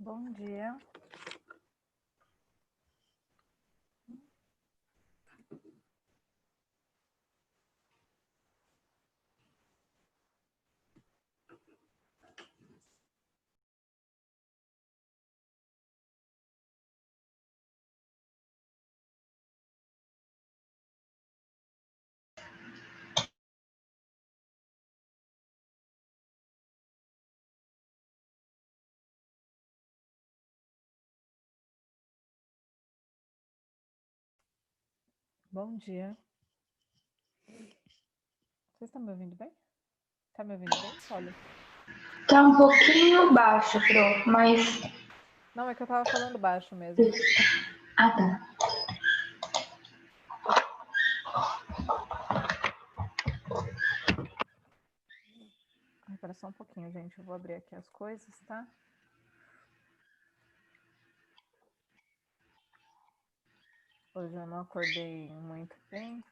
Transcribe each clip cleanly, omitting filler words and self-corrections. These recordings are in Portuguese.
Bom dia. Bom dia. Vocês estão me ouvindo bem? Tá me ouvindo bem, Polly? Tá um pouquinho baixo, Pro, mas. Não, é que eu tava falando baixo mesmo. Ah, tá. Ai, espera só um pouquinho, gente. Eu vou abrir aqui as coisas, tá? Hoje eu não acordei muito bem.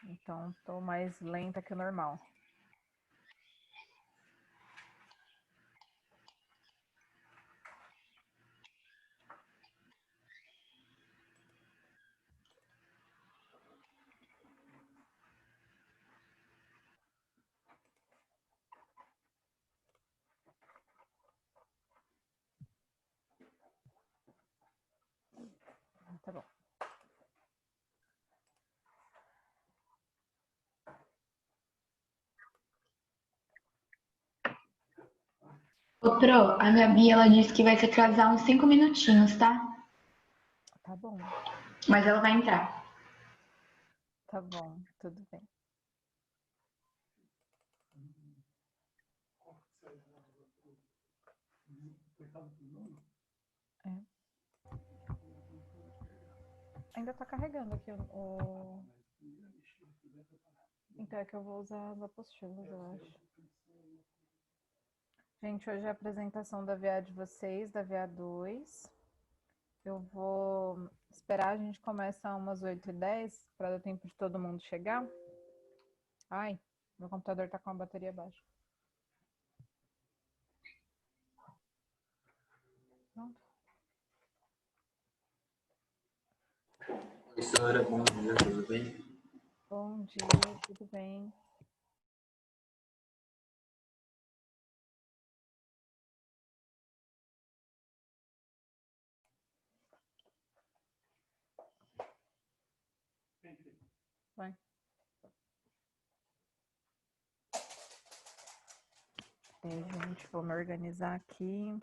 Então, tô mais lenta que o normal. Tá bom. Ô, Pro, a minha Bia, ela disse que vai se atrasar uns 5 minutinhos, tá? Tá bom. Mas ela vai entrar. Tá bom. Tudo bem. É. Ainda tá carregando aqui o... Então é que eu vou usar as apostilas, eu acho. Gente, hoje é a apresentação da VA de vocês, da VA 2. Eu vou esperar, a gente começa umas 8h10 para dar tempo de todo mundo chegar. Ai, meu computador tá com a bateria baixa. Pronto. Oi, senhora, bom dia, tudo bem? Bom dia, tudo bem? Vai. Gente, vou me organizar aqui.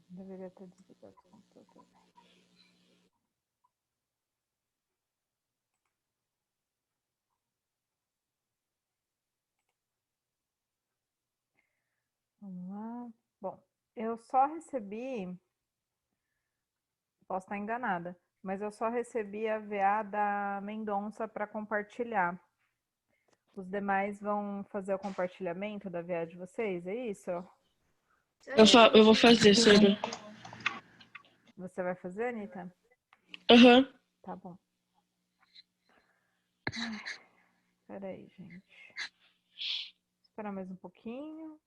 Deveria ter desligado o computador. Vamos lá. Bom, eu só recebi, posso estar enganada, mas eu só recebi a VA da Mendonça para compartilhar. Os demais vão fazer o compartilhamento da VA de vocês, é isso? Eu vou fazer, Sandra. Você vai fazer, Anitta? Aham. Tá bom. Peraí, gente. Esperar mais um pouquinho,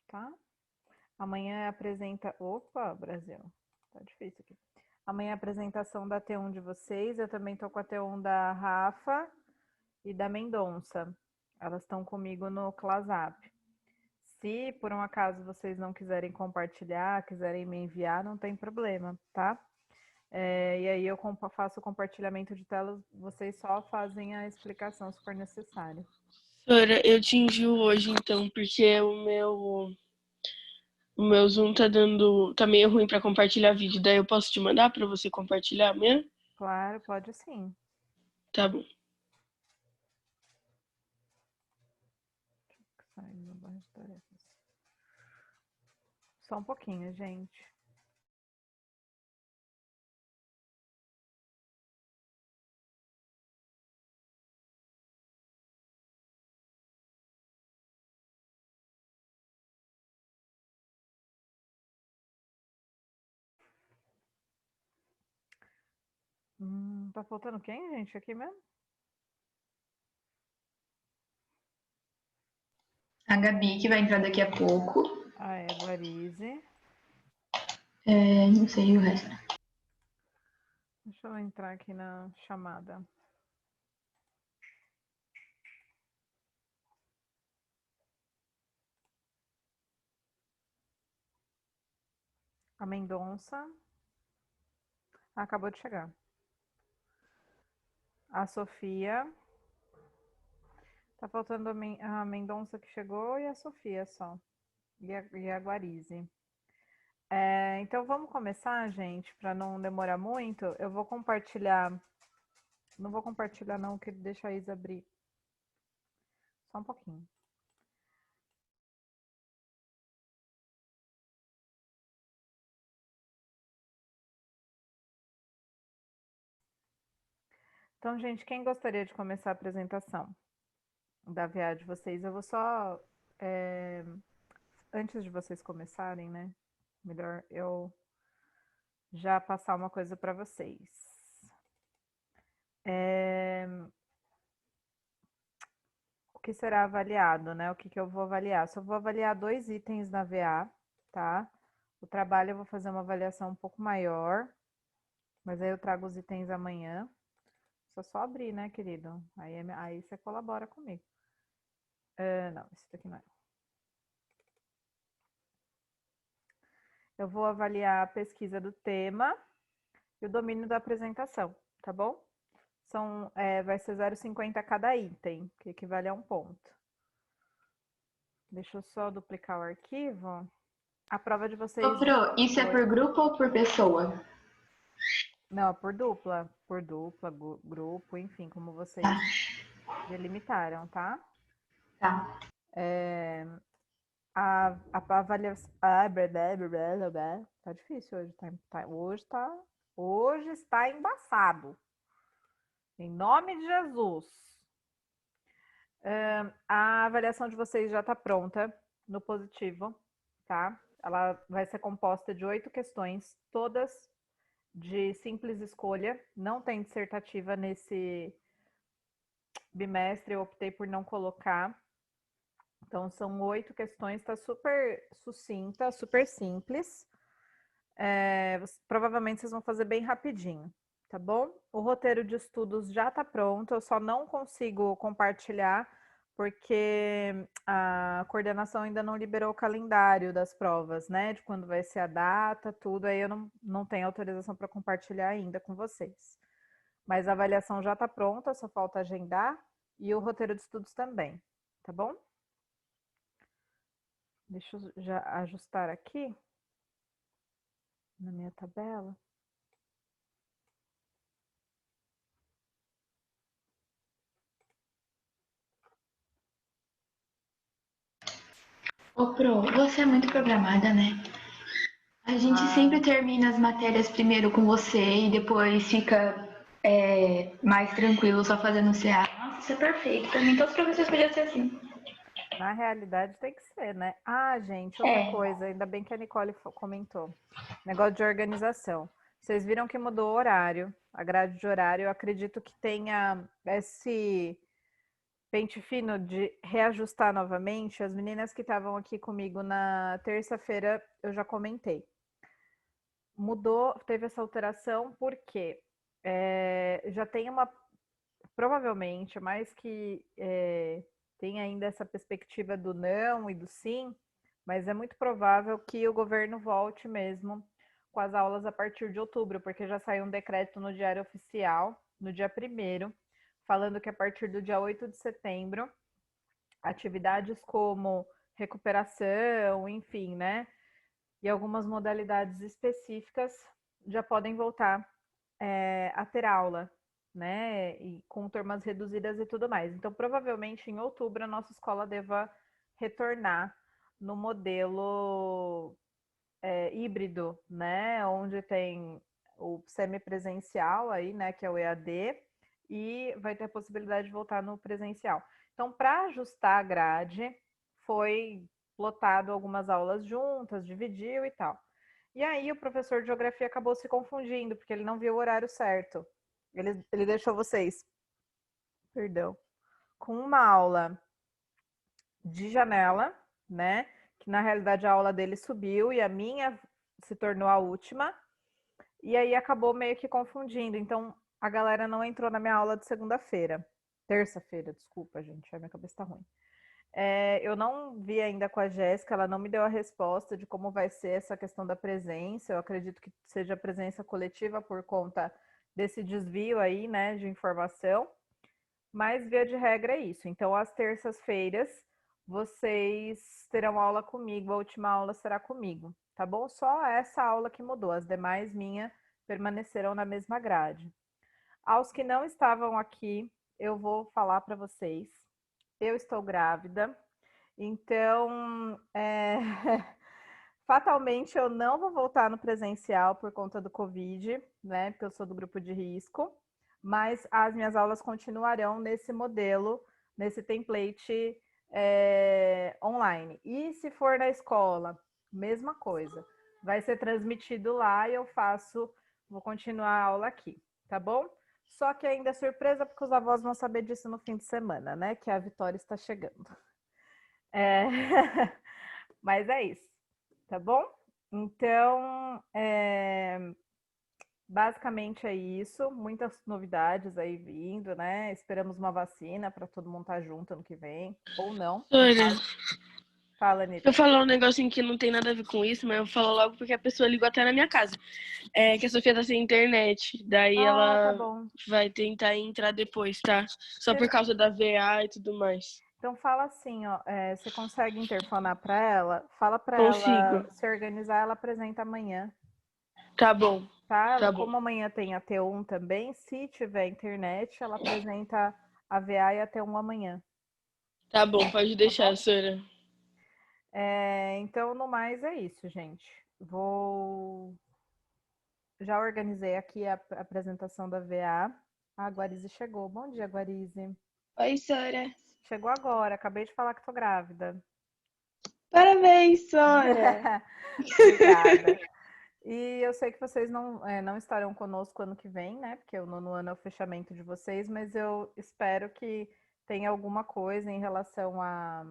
tá? Amanhã apresenta... Opa, Brasil. Tá difícil aqui. Amanhã é a apresentação da T1 de vocês. Eu também tô com a T1 da Rafa e da Mendonça. Elas estão comigo no ClassApp. Se por um acaso vocês não quiserem compartilhar, quiserem me enviar, não tem problema, tá? E aí eu faço o compartilhamento de telas, vocês só fazem a explicação se for necessário. Senhora, eu te envio hoje então, porque o meu Zoom tá meio ruim pra compartilhar vídeo. Daí eu posso te mandar pra você compartilhar amanhã? Claro, pode sim. Tá bom. Sair da barra de tarefas. Só um pouquinho, gente. Tá faltando quem, gente? Aqui mesmo? A Gabi, que vai entrar daqui a pouco. Ah, é, Guarize. Não sei o resto. Deixa eu entrar aqui na chamada. A Mendonça. Acabou de chegar. A Sofia. Tá faltando a Mendonça que chegou e a Sofia só. E a Guarize. Então vamos começar, gente, para não demorar muito. Eu vou compartilhar. Não vou compartilhar, não, que deixa a Isa abrir. Só um pouquinho. Então, gente, quem gostaria de começar a apresentação da VA de vocês? Eu vou só. Antes de vocês começarem, né? Melhor eu já passar uma coisa para vocês. O que será avaliado, né? O que eu vou avaliar? Só vou avaliar 2 itens na VA, tá? O trabalho eu vou fazer uma avaliação um pouco maior, mas aí eu trago os itens amanhã. Só abrir, né, querido? Aí você colabora comigo. Não, esse daqui não é. Eu vou avaliar a pesquisa do tema e o domínio da apresentação, tá bom? Vai ser 0,50 cada item, que equivale a 1 ponto. Deixa eu só duplicar o arquivo. A prova de vocês... Ô, Pro, isso é por grupo ou por pessoa? Não, por dupla. Por dupla, grupo, enfim, como vocês delimitaram, tá? Tá. A avaliação... Tá difícil hoje, hoje está embaçado. Em nome de Jesus. A avaliação de vocês já está pronta no positivo, tá? Ela vai ser composta de 8 questões, todas de simples escolha. Não tem dissertativa nesse bimestre, eu optei por não colocar. Então, são 8 questões, está super sucinta, super simples. Provavelmente vocês vão fazer bem rapidinho, tá bom? O roteiro de estudos já está pronto, eu só não consigo compartilhar porque a coordenação ainda não liberou o calendário das provas, né? De quando vai ser a data, tudo, aí eu não tenho autorização para compartilhar ainda com vocês. Mas a avaliação já está pronta, só falta agendar e o roteiro de estudos também, tá bom? Deixa eu já ajustar aqui na minha tabela. Ô, Pro, você é muito programada, né? A gente sempre termina as matérias primeiro com você e depois fica mais tranquilo só fazendo o CA. Nossa, isso é perfeito. Pra mim, todos os professores podiam ser assim. Na realidade tem que ser, né? Ah, gente, outra coisa, ainda bem que a Nicole comentou. Negócio de organização. Vocês viram que mudou o horário, a grade de horário. Eu acredito que tenha esse pente fino de reajustar novamente. As meninas que estavam aqui comigo na terça-feira, eu já comentei. Mudou, teve essa alteração porque já tem provavelmente, mais que tem ainda essa perspectiva do não e do sim, mas é muito provável que o governo volte mesmo com as aulas a partir de outubro, porque já saiu um decreto no Diário Oficial, no dia 1º, falando que a partir do dia 8 de setembro, atividades como recuperação, enfim, né, e algumas modalidades específicas já podem voltar a ter aula, né? E com turmas reduzidas e tudo mais. Então, provavelmente em outubro a nossa escola deva retornar no modelo híbrido, né? Onde tem o semipresencial aí, né? Que é o EAD, e vai ter a possibilidade de voltar no presencial. Então, para ajustar a grade, foi plotado algumas aulas juntas, dividiu e tal. E aí o professor de geografia acabou se confundindo, porque ele não viu o horário certo. Ele deixou vocês, perdão, com uma aula de janela, né? Que na realidade a aula dele subiu e a minha se tornou a última. E aí acabou meio que confundindo. Então a galera não entrou na minha aula de segunda-feira. Terça-feira, desculpa, gente. A minha cabeça tá ruim. Eu não vi ainda com a Jéssica, ela não me deu a resposta de como vai ser essa questão da presença. Eu acredito que seja presença coletiva por conta desse desvio aí, né, de informação. Mas, via de regra, é isso. Então, às terças-feiras, vocês terão aula comigo. A última aula será comigo, tá bom? Só essa aula que mudou. As demais minhas permaneceram na mesma grade. Aos que não estavam aqui, eu vou falar para vocês. Eu estou grávida, então fatalmente eu não vou voltar no presencial por conta do Covid, né? Porque eu sou do grupo de risco, mas as minhas aulas continuarão nesse modelo, nesse template online. E se for na escola, mesma coisa. Vai ser transmitido lá e eu vou continuar a aula aqui, tá bom? Só que ainda é surpresa, porque os avós vão saber disso no fim de semana, né? Que a Vitória está chegando. Mas é isso, tá bom? Então, basicamente é isso. Muitas novidades aí vindo, né? Esperamos uma vacina para todo mundo estar junto ano que vem, ou não. Olha, Fala, Anitta. eu falar um negocinho que não tem nada a ver com isso, mas eu falo logo porque a pessoa ligou até na minha casa. Que a Sofia tá sem internet. Daí Tá ela bom. vai tentar entrar depois, tá? Só por causa da VA e tudo mais. Então fala assim, ó, você consegue interfonar para ela? Fala para Consigo. ela se organizar, ela apresenta amanhã. Tá bom. Tá? Tá bom. Como amanhã tem a T1 também, se tiver internet, ela apresenta a VA e a T1 amanhã. Tá bom, pode deixar, Sora. Então, no mais, é isso, gente. Já organizei aqui a apresentação da VA. A Guarize chegou. Bom dia, Guarize. Oi, Sora. Chegou agora, acabei de falar que tô grávida. Parabéns, Sora. Obrigada. E eu sei que vocês não estarão conosco ano que vem, né? Porque o nono ano é o fechamento de vocês, mas eu espero que tenha alguma coisa em relação a,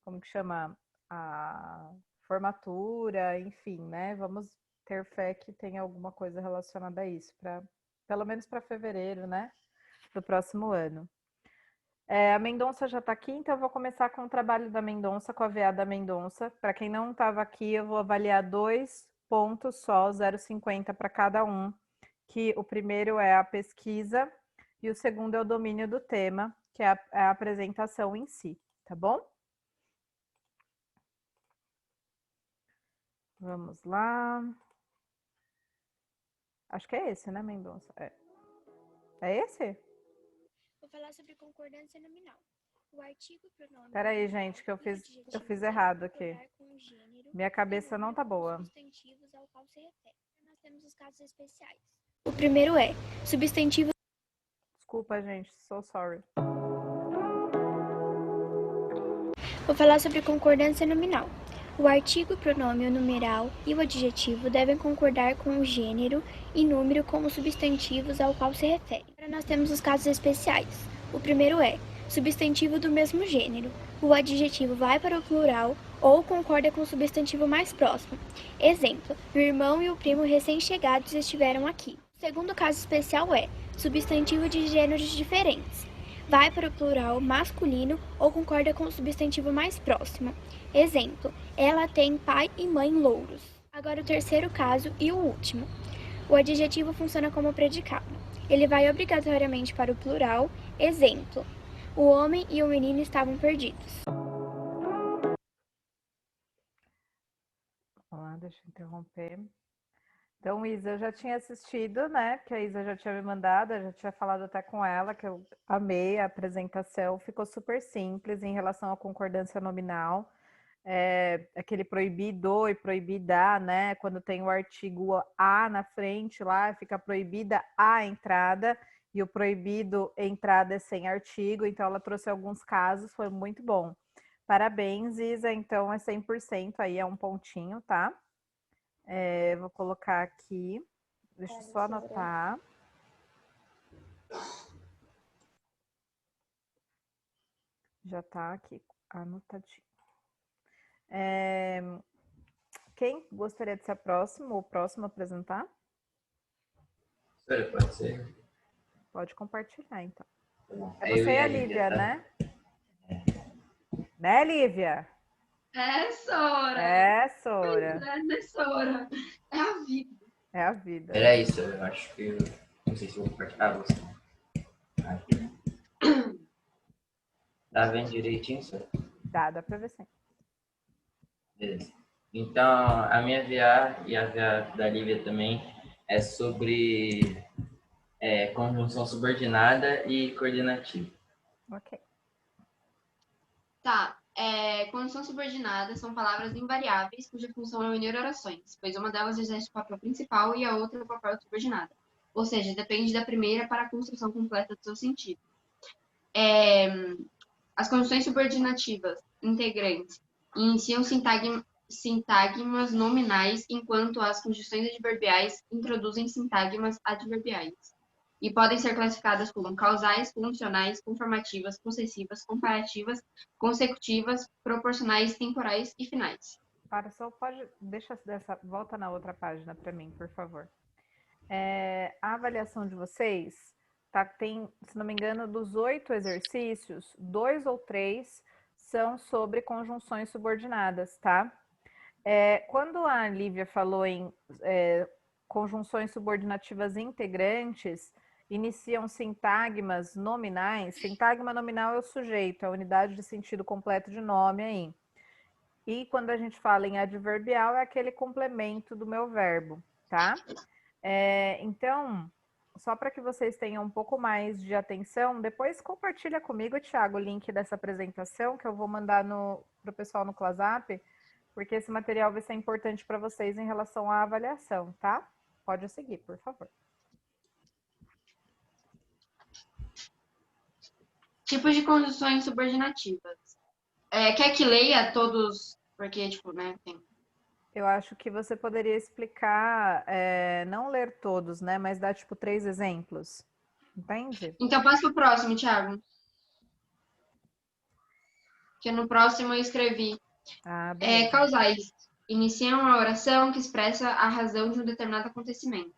como que chama? A formatura, enfim, né? Vamos ter fé que tenha alguma coisa relacionada a isso, pelo menos para fevereiro, né? Do próximo ano. A Mendonça já está aqui, então eu vou começar com o trabalho da Mendonça, com a VA da Mendonça. Para quem não estava aqui, eu vou avaliar 2 pontos só, 0,50 para cada um. Que o primeiro é a pesquisa e o segundo é o domínio do tema, que é a apresentação em si, tá bom? Vamos lá. Acho que é esse, né, Mendonça? É esse? Vou falar sobre concordância nominal. O artigo pronome. Peraí, gente, que eu fiz errado aqui. Minha cabeça não tá boa. Substantivos ao qual se refere. Nós temos os casos especiais. O primeiro é substantivo. Desculpa, gente, so sorry. Vou falar sobre concordância nominal. O artigo, pronome ou numeral e o adjetivo devem concordar com o gênero e número como substantivos ao qual se refere. Agora nós temos os casos especiais. O primeiro é substantivo do mesmo gênero. O adjetivo vai para o plural ou concorda com o substantivo mais próximo. Exemplo, o irmão e o primo recém-chegados estiveram aqui. O segundo caso especial é substantivo de gêneros diferentes. Vai para o plural masculino ou concorda com o substantivo mais próximo. Exemplo, ela tem pai e mãe louros. Agora o terceiro caso e o último. O adjetivo funciona como predicado. Ele vai obrigatoriamente para o plural. Exemplo, o homem e o menino estavam perdidos. Vamos lá, deixa eu interromper. Então, Isa, eu já tinha assistido, né? Porque a Isa já tinha me mandado, eu já tinha falado até com ela, que eu amei a apresentação. Ficou super simples em relação à concordância nominal. Aquele proibido e proibida, né? Quando tem o artigo a na frente lá, fica proibida a entrada e o proibido entrada é sem artigo. Então, ela trouxe alguns casos, foi muito bom. Parabéns, Isa. Então, é 100% aí, é um pontinho, tá? Vou colocar aqui. Deixa eu só anotar. Já tá aqui anotadinho. Quem gostaria de ser a próxima ou o próximo a apresentar? Professora, pode ser? Pode compartilhar, então. Tá bom. É É eu você e e a a Lívia, Lívia, tá? né? Né, Lívia? Sora! Sora. Sora! É a vida. É a vida. Peraí, Sora, eu acho que eu... Não sei se eu vou compartilhar. Ah, você. Aqui. Tá vendo direitinho, Sora? Dá pra ver sim. Beleza. Então, a minha VA e a VA da Lívia também é sobre conjunção subordinada e coordenativa. Ok. Tá. Condições subordinadas são palavras invariáveis cuja função é unir orações, pois uma delas exerce o papel principal e a outra o papel subordinado. Ou seja, depende da primeira para a construção completa do seu sentido. As condições subordinativas integrantes iniciam sintagmas nominais, enquanto as conjunções adverbiais introduzem sintagmas adverbiais. E podem ser classificadas como causais, funcionais, conformativas, possessivas, comparativas, consecutivas, proporcionais, temporais e finais. Só pode... Volta na outra página para mim, por favor. A avaliação de vocês tem, se não me engano, dos 8 exercícios, 2 ou 3 são sobre conjunções subordinadas, tá? Quando a Lívia falou em conjunções subordinativas integrantes, iniciam sintagmas nominais. Sintagma nominal é o sujeito, a unidade de sentido completo de nome aí. E quando a gente fala em adverbial, é aquele complemento do meu verbo, tá? Então, só para que vocês tenham um pouco mais de atenção, depois compartilha comigo, Thiago, o link dessa apresentação que eu vou mandar para o pessoal no ClassUp, porque esse material vai ser importante para vocês em relação à avaliação, tá? Pode seguir, por favor. Tipos de conjunções subordinativas. Quer que leia todos? Porque, né, tem... Eu acho que você poderia explicar, não ler todos, né? Mas dar, 3 exemplos. Entende? Então, passa para o próximo, Thiago. Que no próximo eu escrevi. Beleza. Causais. Iniciam uma oração que expressa a razão de um determinado acontecimento,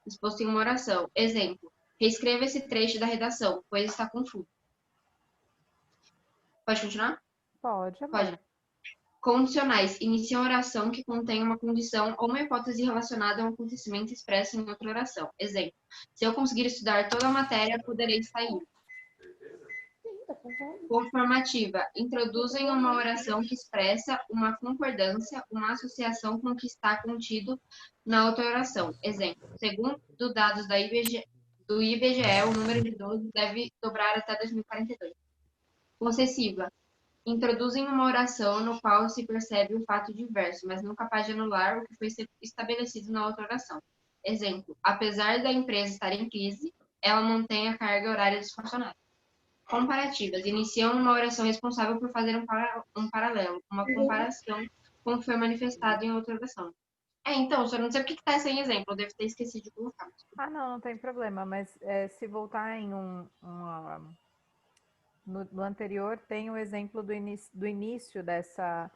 exposto em uma oração. Exemplo. Reescreva esse trecho da redação, pois está confuso. Pode continuar? Pode, amor. Pode. Condicionais. Iniciam a oração que contém uma condição ou uma hipótese relacionada a um acontecimento expresso em outra oração. Exemplo. Se eu conseguir estudar toda a matéria, poderei sair. Conformativa. Introduzem uma oração que expressa uma concordância, uma associação com o que está contido na outra oração. Exemplo. Segundo dados do IBGE, o número de idosos deve dobrar até 2042. Possessiva. Introduzem uma oração no qual se percebe o fato diverso, mas não capaz de anular o que foi estabelecido na outra oração. Exemplo. Apesar da empresa estar em crise, ela mantém a carga horária dos funcionários. Comparativas. Iniciam uma oração responsável por fazer um paralelo, uma comparação com o que foi manifestado em outra oração. Então, só não sei porque está sem exemplo, eu devo ter esquecido de colocar. Não tem problema, mas se voltar em no anterior, tem o exemplo do início dessa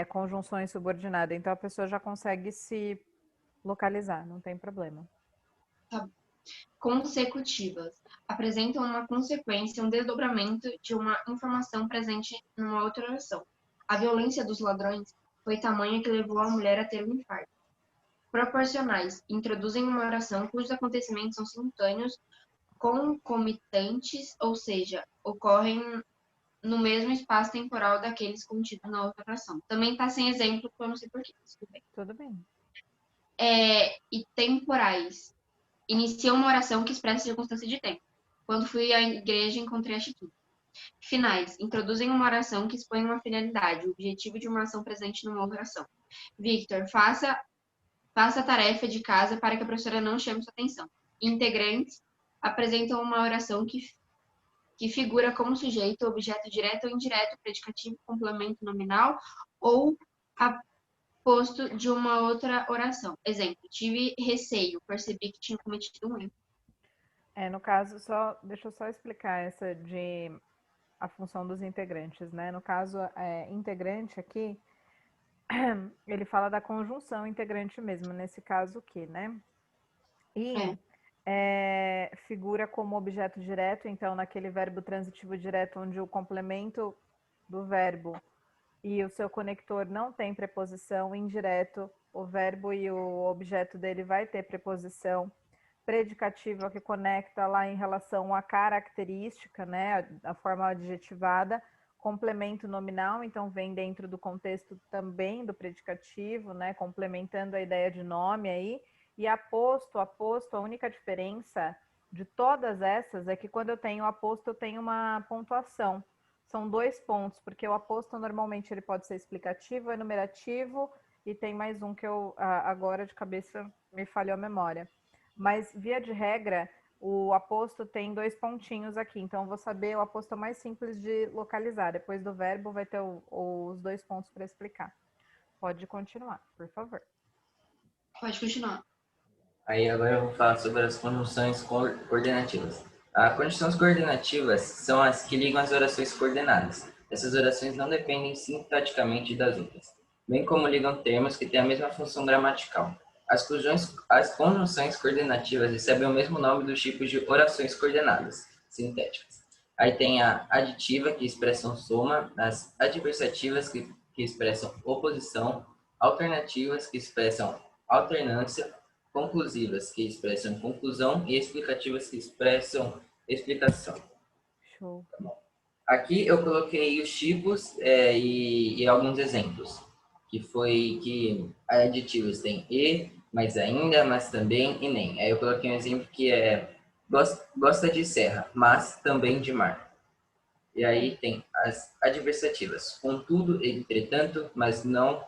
conjunções subordinada, então a pessoa já consegue se localizar, não tem problema. Tá bom. Consecutivas. Apresentam uma consequência, um desdobramento de uma informação presente numa outra oração. A violência dos ladrões foi tamanha que levou a mulher a ter um infarto. Proporcionais. Introduzem uma oração cujos acontecimentos são simultâneos, concomitantes, ou seja, ocorrem no mesmo espaço temporal daqueles contidos na outra oração. Também está sem exemplo, porque eu não sei porquê. Tudo bem. E temporais. Iniciou uma oração que expressa circunstância de tempo. Quando fui à igreja, encontrei a atitude. Finais. Introduzem uma oração que expõe uma finalidade, o objetivo de uma ação presente numa outra oração. Victor, faça a tarefa de casa para que a professora não chame sua atenção. Integrantes apresentam uma oração que figura como sujeito, objeto direto ou indireto, predicativo, complemento nominal ou posto de uma outra oração. Exemplo, tive receio, percebi que tinha cometido um erro. No caso, deixa eu só explicar essa de a função dos integrantes, né? No caso, integrante aqui, ele fala da conjunção integrante mesmo, nesse caso aqui, né? E figura como objeto direto, então, naquele verbo transitivo direto, onde o complemento do verbo e o seu conector não tem preposição, indireto, o verbo e o objeto dele vai ter preposição. Predicativa que conecta lá em relação à característica, né, a forma adjetivada, complemento nominal, então vem dentro do contexto também do predicativo, né, complementando a ideia de nome aí, e aposto, a única diferença de todas essas é que quando eu tenho aposto, eu tenho uma pontuação. São 2 pontos, porque o aposto normalmente ele pode ser explicativo, enumerativo, e tem mais um que eu agora de cabeça me falhou a memória. Mas, via de regra, o aposto tem 2 pontinhos aqui. Então, eu vou saber o aposto mais simples de localizar. Depois do verbo, vai ter os 2 pontos para explicar. Pode continuar, por favor. Pode continuar. Aí agora eu vou falar sobre as conjunções coordenativas. As conjunções coordenativas são as que ligam as orações coordenadas. Essas orações não dependem sintaticamente das outras, bem como ligam termos que têm a mesma função gramatical. As conjunções coordenativas recebem o mesmo nome dos tipos de orações coordenadas, sintéticas. Aí tem a aditiva, que expressam soma, as adversativas, que expressam oposição, alternativas, que expressam alternância, conclusivas, que expressam conclusão, e explicativas, que expressam explicação. Show. Aqui eu coloquei os tipos e alguns exemplos, que aditivos tem e, mas ainda, mas também e nem. Aí eu coloquei um exemplo que é gosta de serra, mas também de mar. E aí tem as adversativas, contudo, entretanto, mas não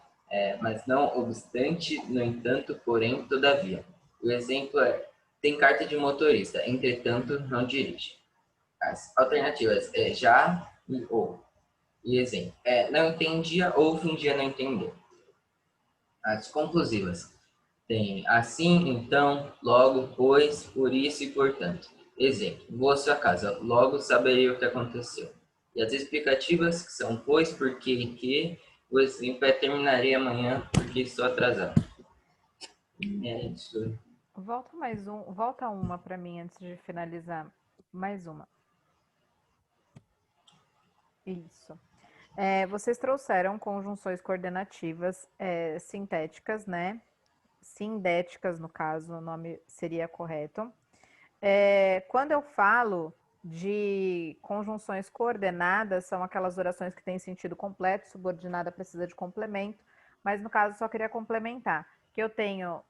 obstante, no entanto, porém, todavia. O exemplo é, tem carta de motorista, entretanto, não dirige. As alternativas é já e ou. E exemplo, não entendia ou fingia não entender. As conclusivas tem assim, então, logo, pois, por isso e portanto. Exemplo, vou à sua casa, logo saberia o que aconteceu. E as explicativas que são pois, porque e que, o exemplo terminarei amanhã porque estou atrasado. É isso. Volta uma para mim antes de finalizar. Mais uma. Isso. Vocês trouxeram conjunções coordenativas sintéticas, né? Sindéticas, no caso, o nome seria correto. Quando eu falo de conjunções coordenadas, são aquelas orações que têm sentido completo, subordinada precisa de complemento, mas no caso só queria complementar, que eu tenho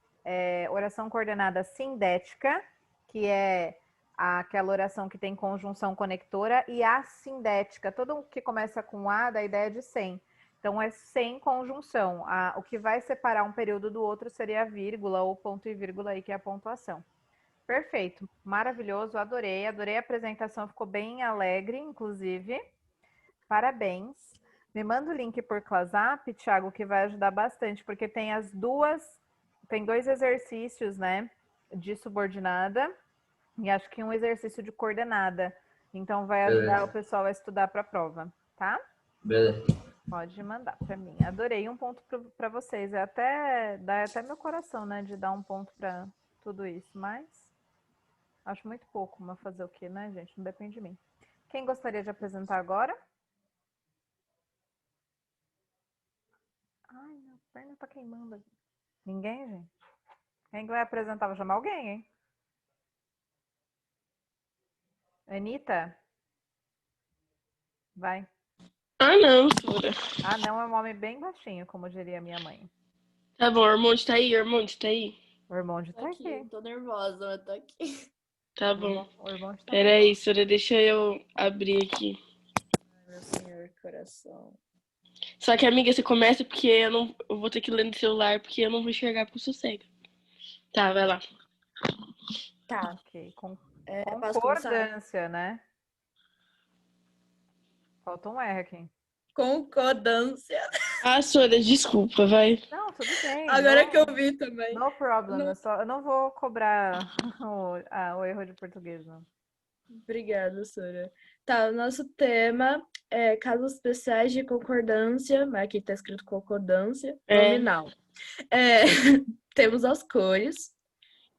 oração coordenada sindética, que é aquela oração que tem conjunção conectora, e assindética, todo que começa com A dá ideia de sem. Então, é sem conjunção. O que vai separar um período do outro seria a vírgula ou ponto e vírgula aí, que é a pontuação. Perfeito, maravilhoso, adorei a apresentação, ficou bem alegre, inclusive. Parabéns. Me manda o link por WhatsApp, Thiago, que vai ajudar bastante, porque tem tem 2 exercícios, né, de subordinada e acho que um exercício de coordenada. Então, vai ajudar o pessoal a estudar para a prova, tá? Beleza. Pode mandar para mim. Adorei, um ponto para vocês. Dá até meu coração, né, de dar um ponto para tudo isso, mas acho muito pouco, mas fazer o quê, né, gente? Não depende de mim. Quem gostaria de apresentar agora? Ai, minha perna tá queimando. Ninguém, gente? Quem vai apresentar? Vou chamar alguém, hein? Anitta? Vai. Ah, não, Sora. Ah, não, é um homem bem baixinho, como diria minha mãe. Tá bom, o Ormonde tá aí, Ormonde tá aí. O Ormonde tá Aqui, aqui. tô nervosa, mas tô aqui. Tá bom. O Ormonde tá Peraí, Sora, deixa eu abrir aqui. Ai, meu senhor, coração. Só que, amiga, você começa porque eu vou ter que ler no celular, porque eu não vou enxergar porque eu sou cega. Tá, vai lá. Tá. Ok, Posso começar? concordância, né? Falta um R aqui. Concordância. Ah, Sora, desculpa, vai. Não, tudo bem. Agora que eu vi também. No problem. Não. Eu não vou cobrar o erro de português, não. Obrigada, Sora. Tá, o nosso tema é casos especiais de concordância, mas aqui tá escrito concordância nominal. Temos as cores,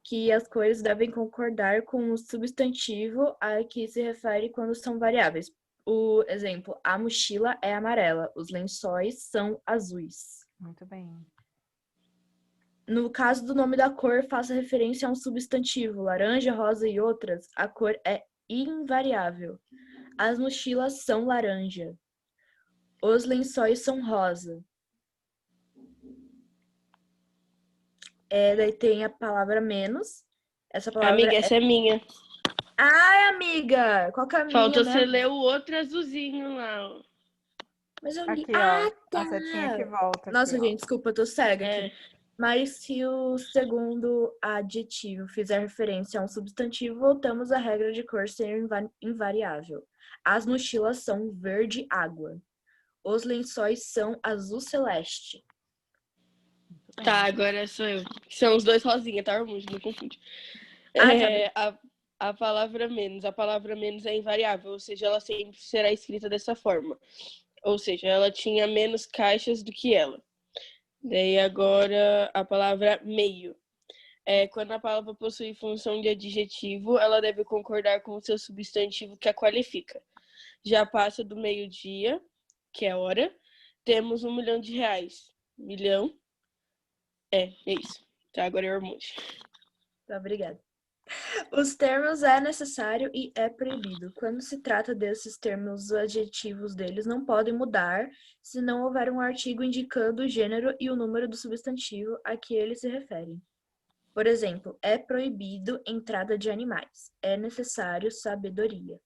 que as cores devem concordar com o substantivo a que se refere quando são variáveis. O exemplo, a mochila é amarela, os lençóis são azuis. Muito bem. No caso do nome da cor, faça referência a um substantivo, laranja, rosa e outras, a cor é invariável. As mochilas são laranja. Os lençóis são rosa. Daí tem a palavra menos. Essa palavra Amiga, essa é minha. Ai, amiga! Qual que é a minha, Falta né? você ler o outro azulzinho lá. Ó. Mas eu li. Aqui, Ah, ó. tá! A setinha que volta. Nossa, aqui, ó. gente, desculpa, eu tô cega É. aqui. Mas se o segundo adjetivo fizer referência a um substantivo, voltamos à regra de cor ser invariável. As mochilas são verde água. Os lençóis são azul celeste. Tá, agora sou eu. São os dois rosinha, tá, Ormuz? Não confunde. A palavra menos. A palavra menos é invariável, ou seja, ela sempre será escrita dessa forma. Ou seja, ela tinha menos caixas do que ela. Daí agora a palavra meio. Quando a palavra possui função de adjetivo, ela deve concordar com o seu substantivo que a qualifica. Já passa do meio-dia, que é hora, temos R$1 milhão. Milhão. É isso. Tá, agora é Ormuz. Tá, obrigada. Os termos é necessário e é proibido. Quando se trata desses termos, os adjetivos deles não podem mudar se não houver um artigo indicando o gênero e o número do substantivo a que eles se referem. Por exemplo, é proibido entrada de animais. É necessário sabedoria.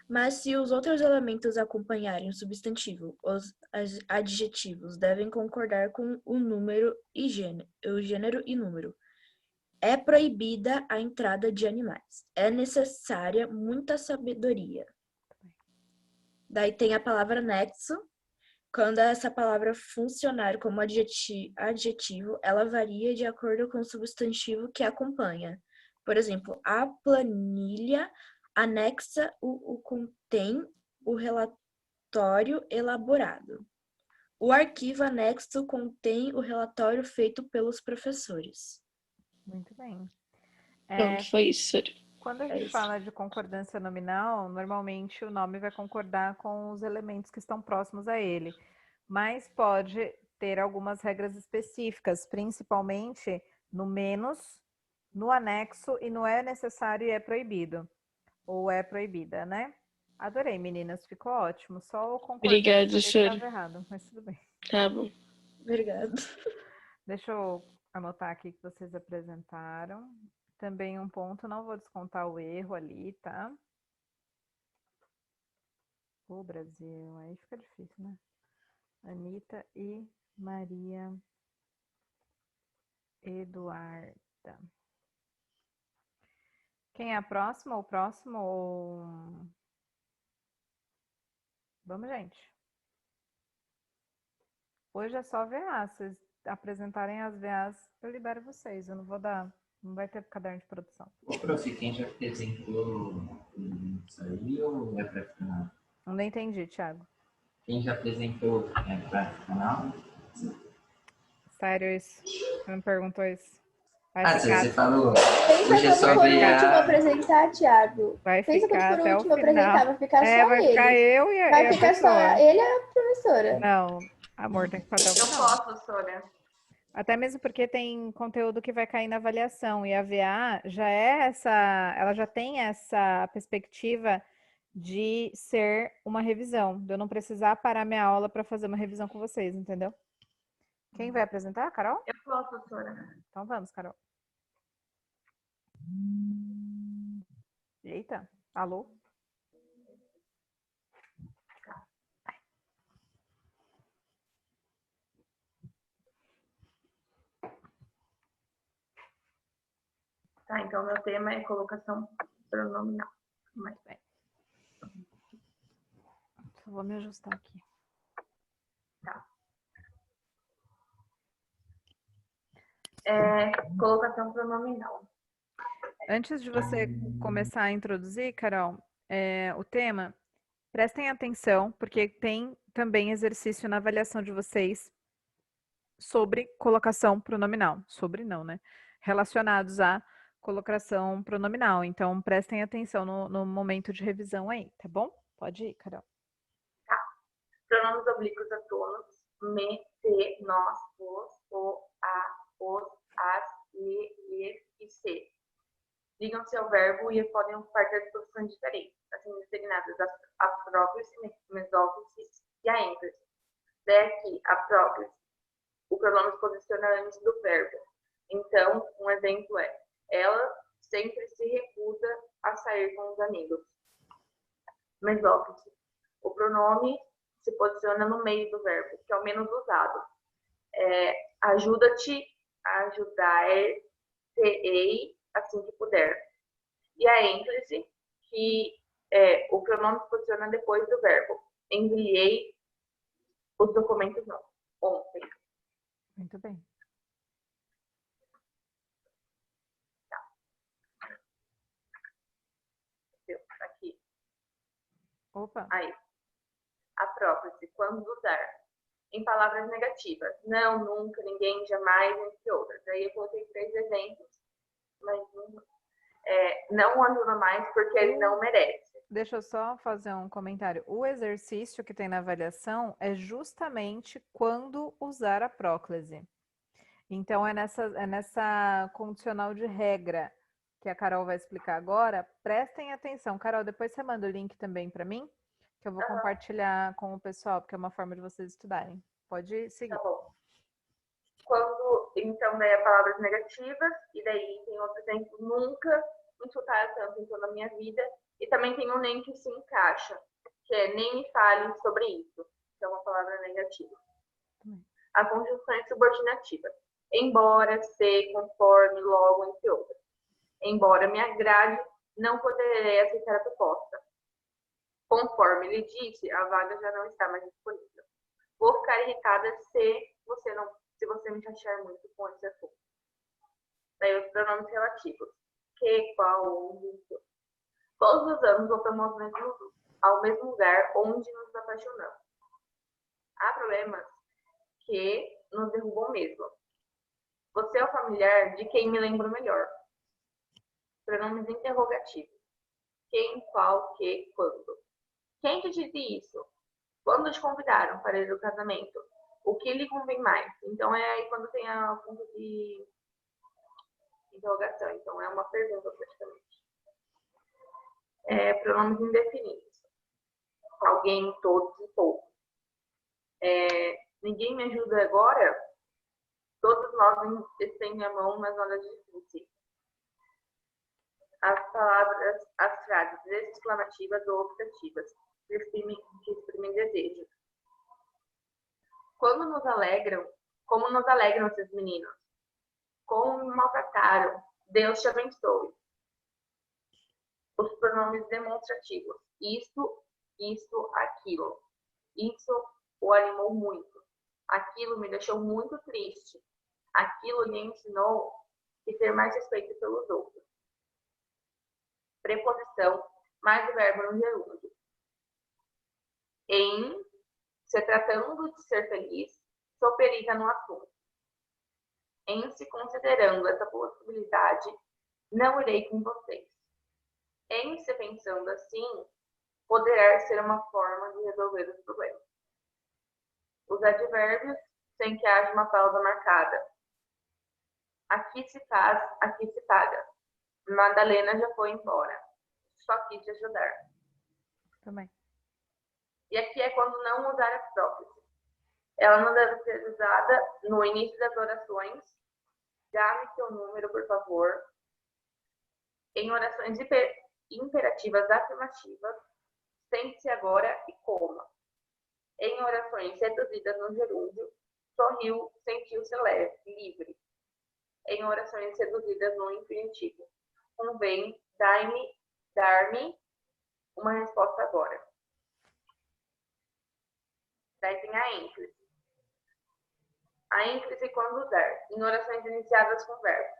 Mas se os outros elementos acompanharem o substantivo, os adjetivos devem concordar com o número e o gênero e número. É proibida a entrada de animais. É necessária muita sabedoria. Daí tem a palavra nexo. Quando essa palavra funcionar como adjetivo, ela varia de acordo com o substantivo que acompanha. Por exemplo, a planilha anexa contém o relatório elaborado. O arquivo anexo contém o relatório feito pelos professores. Muito bem. Pronto, foi isso, Sora. Quando a gente fala de concordância nominal, normalmente o nome vai concordar com os elementos que estão próximos a ele, mas pode ter algumas regras específicas, principalmente no menos, no anexo e no é necessário e é proibido, ou é proibida, né? Adorei, meninas, ficou ótimo. Só o concordância Obrigada, Sora. estava errado, mas tudo bem. Tá bom. Obrigada. Deixa eu anotar aqui que vocês apresentaram. Também um ponto, não vou descontar o erro ali, tá? O Brasil, aí fica difícil, né? Anitta e Maria Eduarda. Quem é a próxima? O próximo ou... Vamos, gente. Hoje é só VA. Se vocês apresentarem as VAs, eu libero vocês. Eu não vou dar... Não vai ter caderno de produção. Ô, prof, quem já apresentou isso aí ou é para final? Não entendi, Thiago. Quem já apresentou é para final? Sério isso? Você me perguntou isso? Você falou. Pensa Hoje é quando só for o VA. último a apresentar, Thiago. Vai Pensa quando ficar for o até o último a final. apresentar, vai ficar só vai ele. ficar eu e Vai a ficar só pessoa. ele e a professora. Não, amor, tem que fazer o Eu final. posso, Sônia. Até mesmo porque tem conteúdo que vai cair na avaliação e a VA já é ela já tem essa perspectiva de ser uma revisão, de eu não precisar parar minha aula para fazer uma revisão com vocês, entendeu? Quem vai apresentar, Carol? Eu posso, Sônia. Então vamos, Carol. Eita, alô? Tá, então meu tema é colocação pronominal. Muito bem. Só vou me ajustar aqui. Tá. Colocação pronominal. Antes de você começar a introduzir, Carol, o tema, prestem atenção, porque tem também exercício na avaliação de vocês sobre colocação pronominal. Sobre não, né? Relacionados à colocação pronominal. Então, prestem atenção no momento de revisão aí, tá bom? Pode ir, Carol. Pronomes oblíquos a todos. Me, te, nós, vos, o, a, os, as, lhe, e se. Ligam-se ao verbo e podem ocupar três posições diferentes, assim designadas a próclise, mesóclise e a ênfase. Daqui, a próclise, o pronome se posiciona antes do verbo. Então, um exemplo é: ela sempre se recusa a sair com os amigos. Mesóclise, o pronome se posiciona no meio do verbo, que é o menos usado. Ajuda-te, ajudar-te-ei, assim que puder. E a ênfase, que o pronome se posiciona depois do verbo. Enviei os documentos ontem. Muito bem. Aqui. Opa. Aí. A próprise, quando usar. Em palavras negativas. Não, nunca, ninguém, jamais, entre outras. Aí eu coloquei 3 exemplos, mas não ajuda mais porque ele não merece. Deixa eu só fazer um comentário. O exercício que tem na avaliação é justamente quando usar a próclise. Então, é nessa condicional de regra que a Carol vai explicar agora. Prestem atenção. Carol, depois você manda o link também para mim, que eu vou compartilhar com o pessoal, porque é uma forma de vocês estudarem. Pode seguir. Tá bom. Quando, então, daí palavras negativas, e daí tem outro exemplo, nunca me insultaram tanto em toda a minha vida, e também tem um nem que se encaixa, que é nem me fale sobre isso, que é uma palavra negativa. A conjunção é subordinativa. Embora, se, conforme, logo, entre outras. Embora me agrade, não poderei aceitar a proposta. Conforme lhe disse, a vaga já não está mais disponível. Vou ficar irritada se você me chatear muito com esse assunto. Daí os pronomes relativos. Que, qual, onde. Todos os anos voltamos ao mesmo lugar onde nos apaixonamos. Há problemas que nos derrubam mesmo. Você é o familiar de quem me lembro melhor. Pronomes interrogativos. Quem, qual, que, quando. Quem te disse isso? Quando te convidaram para ir ao casamento? O que lhe convém mais? Então, é aí quando tem a ponto de interrogação. Então, é uma pergunta, praticamente. Pronomes indefinidos. Alguém, todos e poucos. Ninguém me ajuda agora? Todos nós estendem a mão nas horas difíceis. As palavras, as frases exclamativas ou optativas que exprimem desejo. Como nos alegram esses meninos? Como me maltrataram? Deus te abençoe. Os pronomes demonstrativos. Isso, aquilo. Isso o animou muito. Aquilo me deixou muito triste. Aquilo lhe ensinou a ter mais respeito pelos outros. Preposição mais o verbo no gerúndio. Em se tratando de ser feliz, sou perita no assunto. Em se considerando essa possibilidade, não irei com vocês. Em se pensando assim, poderá ser uma forma de resolver os problemas. Os advérbios sem que haja uma pausa marcada. Aqui se faz, aqui se paga. Madalena já foi embora. Só quis te ajudar. Também. E aqui é quando não usar a próprise. Ela não deve ser usada no início das orações. Dá-me seu número, por favor. Em orações imperativas afirmativas, sente-se agora e coma. Em orações reduzidas no gerúndio, sorriu, sentiu-se leve, livre. Em orações reduzidas no infinitivo, convém dar-me uma resposta agora. Daí tem a ênfase. A ênfase quando usar, em orações iniciadas com verbo.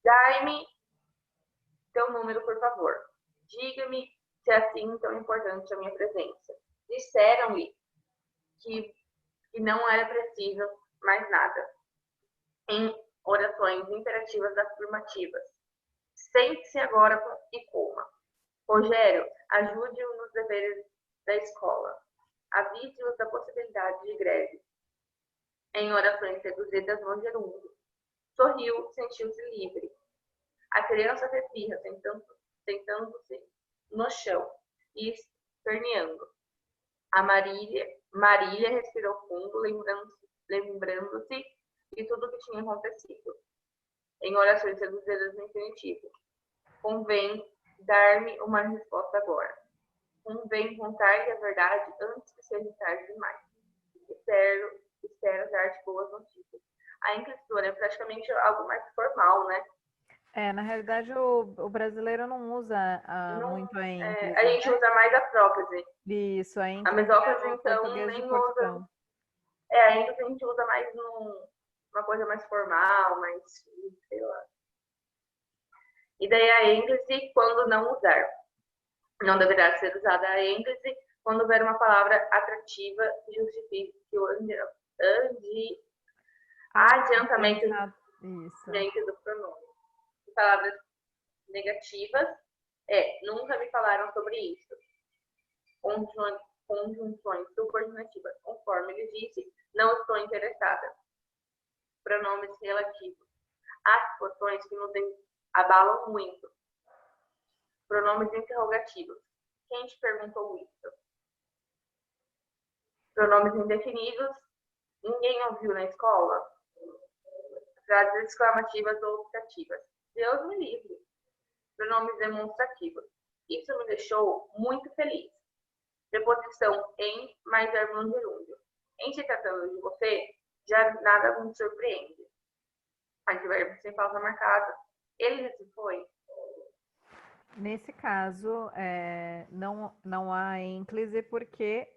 Dai-me teu número, por favor. Diga-me se assim tão importante a minha presença. Disseram-lhe que não era preciso mais nada. Em orações imperativas afirmativas. Sente-se agora e coma. Rogério, ajude-o nos deveres da escola. Avise-os da possibilidade de greve. Em orações reduzidas no gerúndio. Sorriu, sentiu-se livre. A criança fez birra, sentando-se no chão e esperneando. A Marília respirou fundo, lembrando-se de tudo o que tinha acontecido. Em orações reduzidas no infinitivo. Convém dar-me uma resposta agora. Convém contar-lhe a verdade antes que seja tarde demais. Espero dar-te boas notícias. A inquisitora é praticamente algo mais formal, né? Na realidade, o brasileiro não usa muito a ênclise. A gente usa mais a próclise. Isso, a ênclise. A mesóclise, é o então, português de nem Portugal. usa. A ênclise a gente usa mais uma coisa mais formal, mais, sei lá. E daí a ênclise, quando não usar. Não deverá ser usada a ênclise quando houver uma palavra atrativa que justifique o adiantamento do pronome. Palavras negativas nunca me falaram sobre isso. Conjunções subordinativas. Conforme ele disse, não estou interessada. Pronomes relativos. Há situações que nos abalam muito. Pronomes interrogativos. Quem te perguntou isso? Pronomes indefinidos. Ninguém ouviu na escola. Frases exclamativas ou optativas. Deus me livre. Pronomes demonstrativos. Isso me deixou muito feliz. Preposição em mais verbo no gerúndio. Em se tratando de você, já nada me surpreende. Advérbio sem pausa marcada. Ele se foi. Nesse caso, não há ênclise porque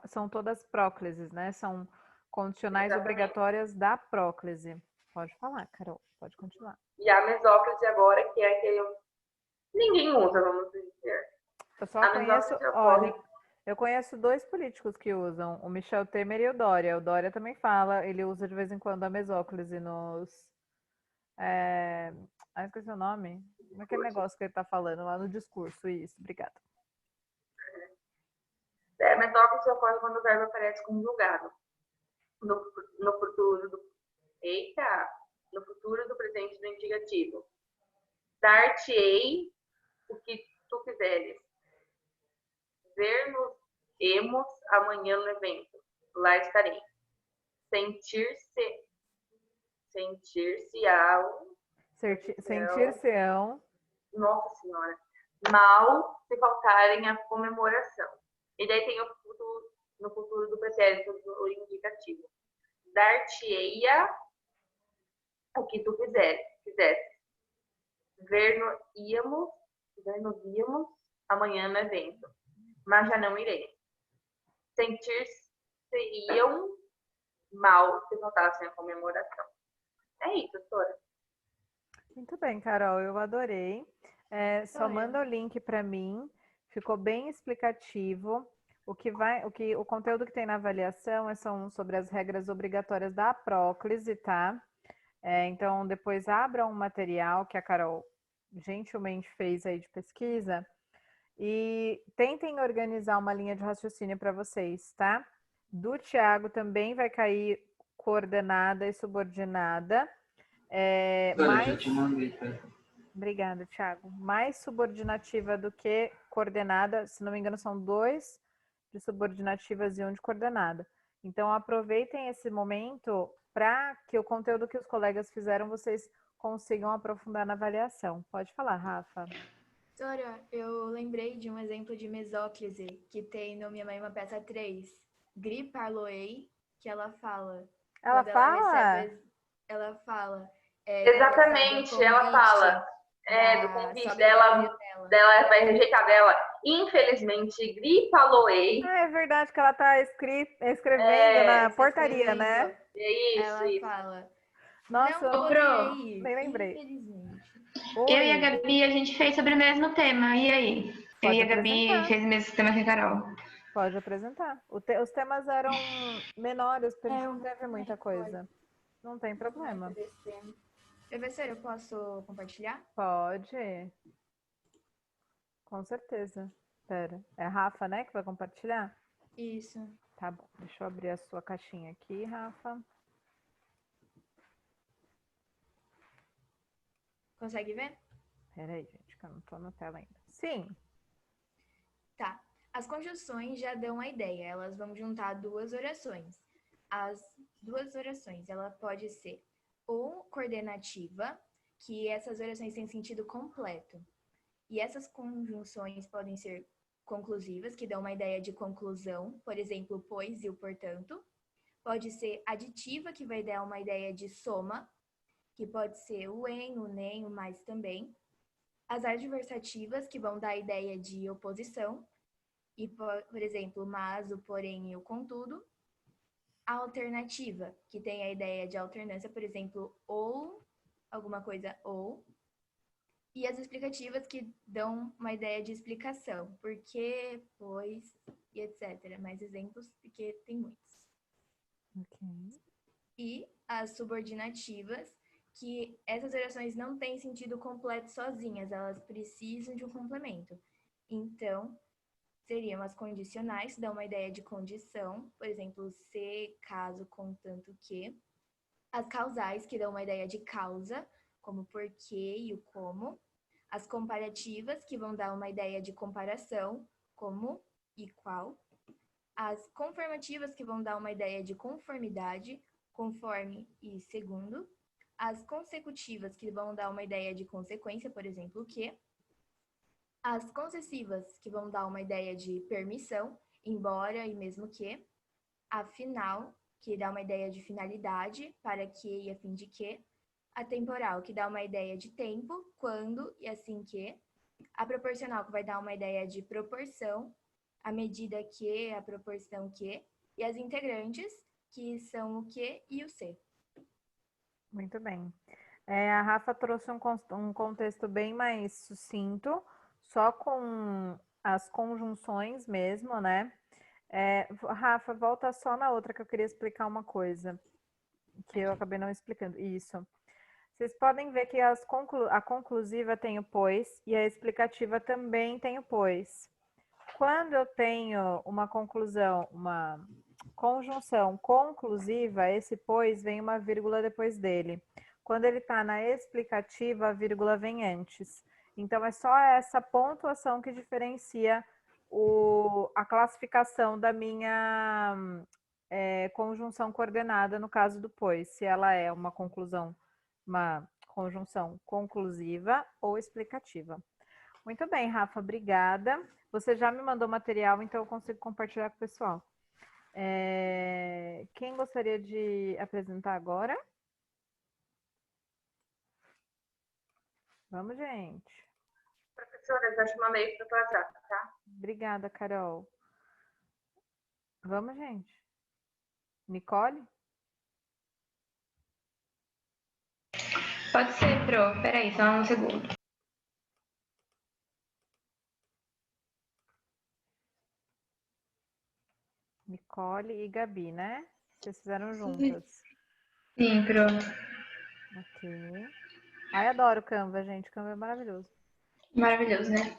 são todas próclises, né? São condicionais obrigatórias da próclise. Pode falar, Carol. Pode continuar. E a mesóclise agora, que é aquele... Ninguém usa, vamos dizer. Eu só conheço... Olha, eu conheço 2 políticos que usam. O Michel Temer e o Dória. O Dória também fala. Ele usa de vez em quando a mesóclise nos... esqueci o nome. Aquele negócio que ele tá falando lá no discurso. Isso, obrigada. A mesóclise ocorre quando o verbo aparece conjugado. No futuro do presente do indicativo. Dar-te-ei o que tu quiseres. Ver-nos-emos amanhã no evento. Lá estarei. Sentir-se-ão. Nossa Senhora. Mal se faltarem a comemoração. E daí tem no futuro do pretérito do indicativo. Dar-te-eia o que tu quisesse. Ver-nos-íamos amanhã no evento. Mas já não irei. Sentir-se-iam mal se faltassem a comemoração. É isso, doutora. Muito bem, Carol, eu adorei. Só manda o link para mim. Ficou bem explicativo. O conteúdo que tem na avaliação são sobre as regras obrigatórias da próclise, tá? Então, depois abra um material que a Carol gentilmente fez aí de pesquisa e tentem organizar uma linha de raciocínio para vocês, tá? Do Thiago também vai cair coordenada e subordinada. Já te mandei, tá? Obrigada, Thiago. Mais subordinativa do que coordenada, se não me engano, são 2 de subordinativas e 1 de coordenada. Então, aproveitem esse momento para que o conteúdo que os colegas fizeram, vocês consigam aprofundar na avaliação. Pode falar, Rafa. Dora, eu lembrei de um exemplo de mesóclise que tem no Minha Mãe Uma Peça 3. Gri Parloei, que ela fala. Ela fala? Ela fala. Exatamente, ela fala. Do convite dela vai rejeitar dela. Infelizmente, Gri Parloei. É verdade que ela está escrevendo na portaria, né? É isso, ela fala. Nossa, não Pro, nem lembrei. Eu e a Gabi, a gente fez sobre o mesmo tema. E aí? Eu Pode e a Gabi apresentar. fez o mesmo sistema que a Carol. Pode apresentar. Os temas eram menores, porque a gente não teve muita coisa. Não tem problema. Professora, eu posso compartilhar? Pode. Com certeza. Pera. É a Rafa, né, que vai compartilhar? Isso. Tá bom. Deixa eu abrir a sua caixinha aqui, Rafa. Consegue ver? Peraí, gente, que eu não tô na tela ainda. Sim. Tá. As conjunções já dão a ideia. Elas vão juntar duas orações. As duas orações, ela pode ser ou coordenativa, que essas orações têm sentido completo. E essas conjunções podem ser conclusivas, que dão uma ideia de conclusão, por exemplo, pois e o portanto. Pode ser aditiva, que vai dar uma ideia de soma, que pode ser o em, o nem, o mais também. As adversativas, que vão dar a ideia de oposição, e, por exemplo, mas, o porém e o contudo. A alternativa, que tem a ideia de alternância, por exemplo, ou, alguma coisa ou. E as explicativas, que dão uma ideia de explicação, por quê, pois, e etc. Mais exemplos, porque tem muitos. Ok. E as subordinativas, que essas orações não têm sentido completo sozinhas, elas precisam de um complemento. Então, seriam as condicionais, que dão uma ideia de condição, por exemplo, se, caso, contanto que. As causais, que dão uma ideia de causa, como o porquê e o como. As comparativas, que vão dar uma ideia de comparação, como e qual. As conformativas, que vão dar uma ideia de conformidade, conforme e segundo. As consecutivas, que vão dar uma ideia de consequência, por exemplo, o que. As concessivas, que vão dar uma ideia de permissão, embora e mesmo que. A final, que dá uma ideia de finalidade, para que e a fim de que. A temporal, que dá uma ideia de tempo, quando e assim que. A proporcional, que vai dar uma ideia de proporção, a medida que, a proporção que. E as integrantes, que são o que e o se. Muito bem. A Rafa trouxe um contexto bem mais sucinto, só com as conjunções mesmo, né? Rafa, volta só na outra que eu queria explicar uma coisa, que eu acabei não explicando. Isso. Vocês podem ver que a conclusiva tem o pois e a explicativa também tem o pois. Quando eu tenho uma conclusão, uma conjunção conclusiva, esse pois vem uma vírgula depois dele. Quando ele está na explicativa, a vírgula vem antes. Então, é só essa pontuação que diferencia a classificação da minha conjunção coordenada no caso do pois, se ela é uma conjunção conclusiva ou explicativa. Muito bem, Rafa, obrigada. Você já me mandou material, então eu consigo compartilhar com o pessoal. Quem gostaria de apresentar agora? Vamos, gente. Professora, eu já te mandei para o WhatsApp, tá? Obrigada, Carol. Vamos, gente. Nicole? Pode ser, Pro. Peraí, só um segundo. Nicole e Gabi, né? Vocês fizeram juntas. Sim, Pro. Ok. Ai, adoro Canva, gente. Canva é maravilhoso. Maravilhoso, né?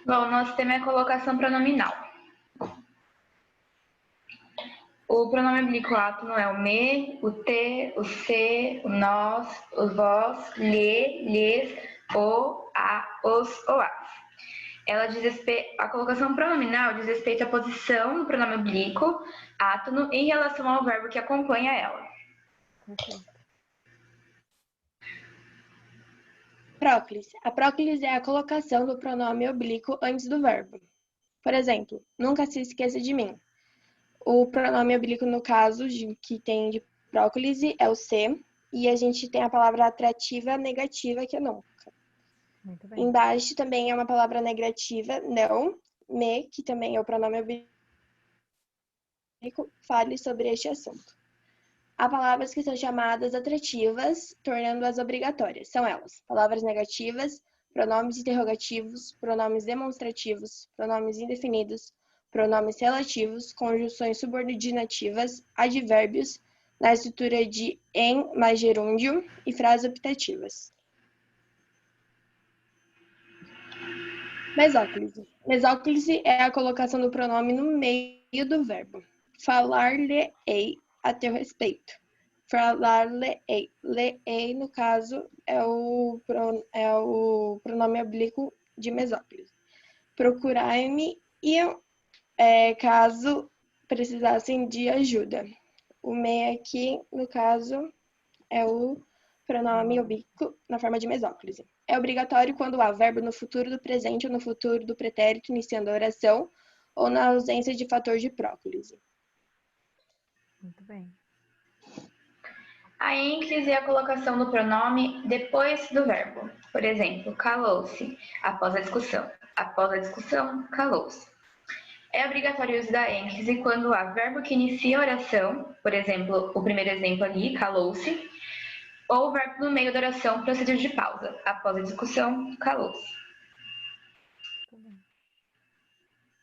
Bom, nosso tema é colocação pronominal. O pronome oblíquo átono é o me, o te, o se, o nós, o vós, lhe, lhes, o, a, os ou as. A colocação pronominal diz respeito à posição do pronome oblíquo átono em relação ao verbo que acompanha ela. Perfeito. Próclise. A próclise é a colocação do pronome oblíquo antes do verbo. Por exemplo, nunca se esqueça de mim. O pronome oblíquo, no caso, que tem de próclise, é o se, e a gente tem a palavra atrativa negativa, que é nunca. Muito bem. Embaixo também é uma palavra negativa, não, me, que também é o pronome oblíquo, fale sobre este assunto. Há palavras que são chamadas atrativas, tornando-as obrigatórias. São elas: palavras negativas, pronomes interrogativos, pronomes demonstrativos, pronomes indefinidos, pronomes relativos, conjunções subordinativas, advérbios, na estrutura de em mais gerúndio e frases optativas. Mesóclise. Mesóclise é a colocação do pronome no meio do verbo. Falar-lhe-ei a teu respeito. Falar-lhe-ei. Le-ei, no caso, é o pronome oblíquo de mesóclise. Procurai-me e caso precisassem de ajuda. O me aqui, no caso, é o pronome oblíquo na forma de mesóclise. É obrigatório quando há verbo no futuro do presente ou no futuro do pretérito iniciando a oração ou na ausência de fator de próclise. Muito bem. A ênclise é a colocação do pronome depois do verbo. Por exemplo, calou-se, após a discussão. Após a discussão, calou-se. É obrigatório o uso da ênclise quando há verbo que inicia a oração, por exemplo, o primeiro exemplo ali, calou-se, ou o verbo no meio da oração procedido de pausa. Após a discussão, calou-se.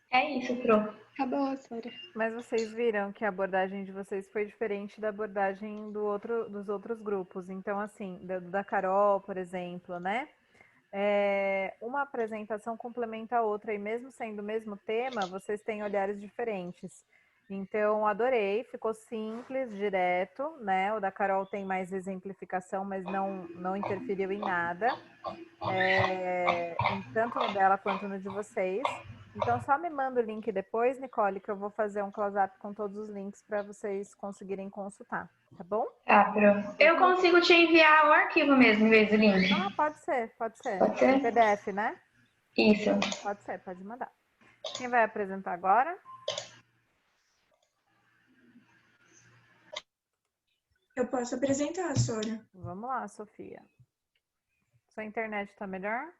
É isso, Pro. Acabou a Sora. Mas vocês viram que a abordagem de vocês foi diferente da abordagem dos outros grupos. Então, assim, da Carol, por exemplo, né? Uma apresentação complementa a outra, e mesmo sendo o mesmo tema, vocês têm olhares diferentes. Então, adorei, ficou simples, direto, né? O da Carol tem mais exemplificação, mas não interferiu em nada, tanto no dela quanto no de vocês. Então, só me manda o link depois, Nicole, que eu vou fazer um close-up com todos os links para vocês conseguirem consultar, tá bom? Tá, Pro. Eu consigo te enviar o arquivo mesmo, em vez do link. Ah, pode ser. Pode ser? Em PDF, né? Isso. Pode ser, pode mandar. Quem vai apresentar agora? Eu posso apresentar, Sora. Vamos lá, Sofia. Sua internet tá melhor?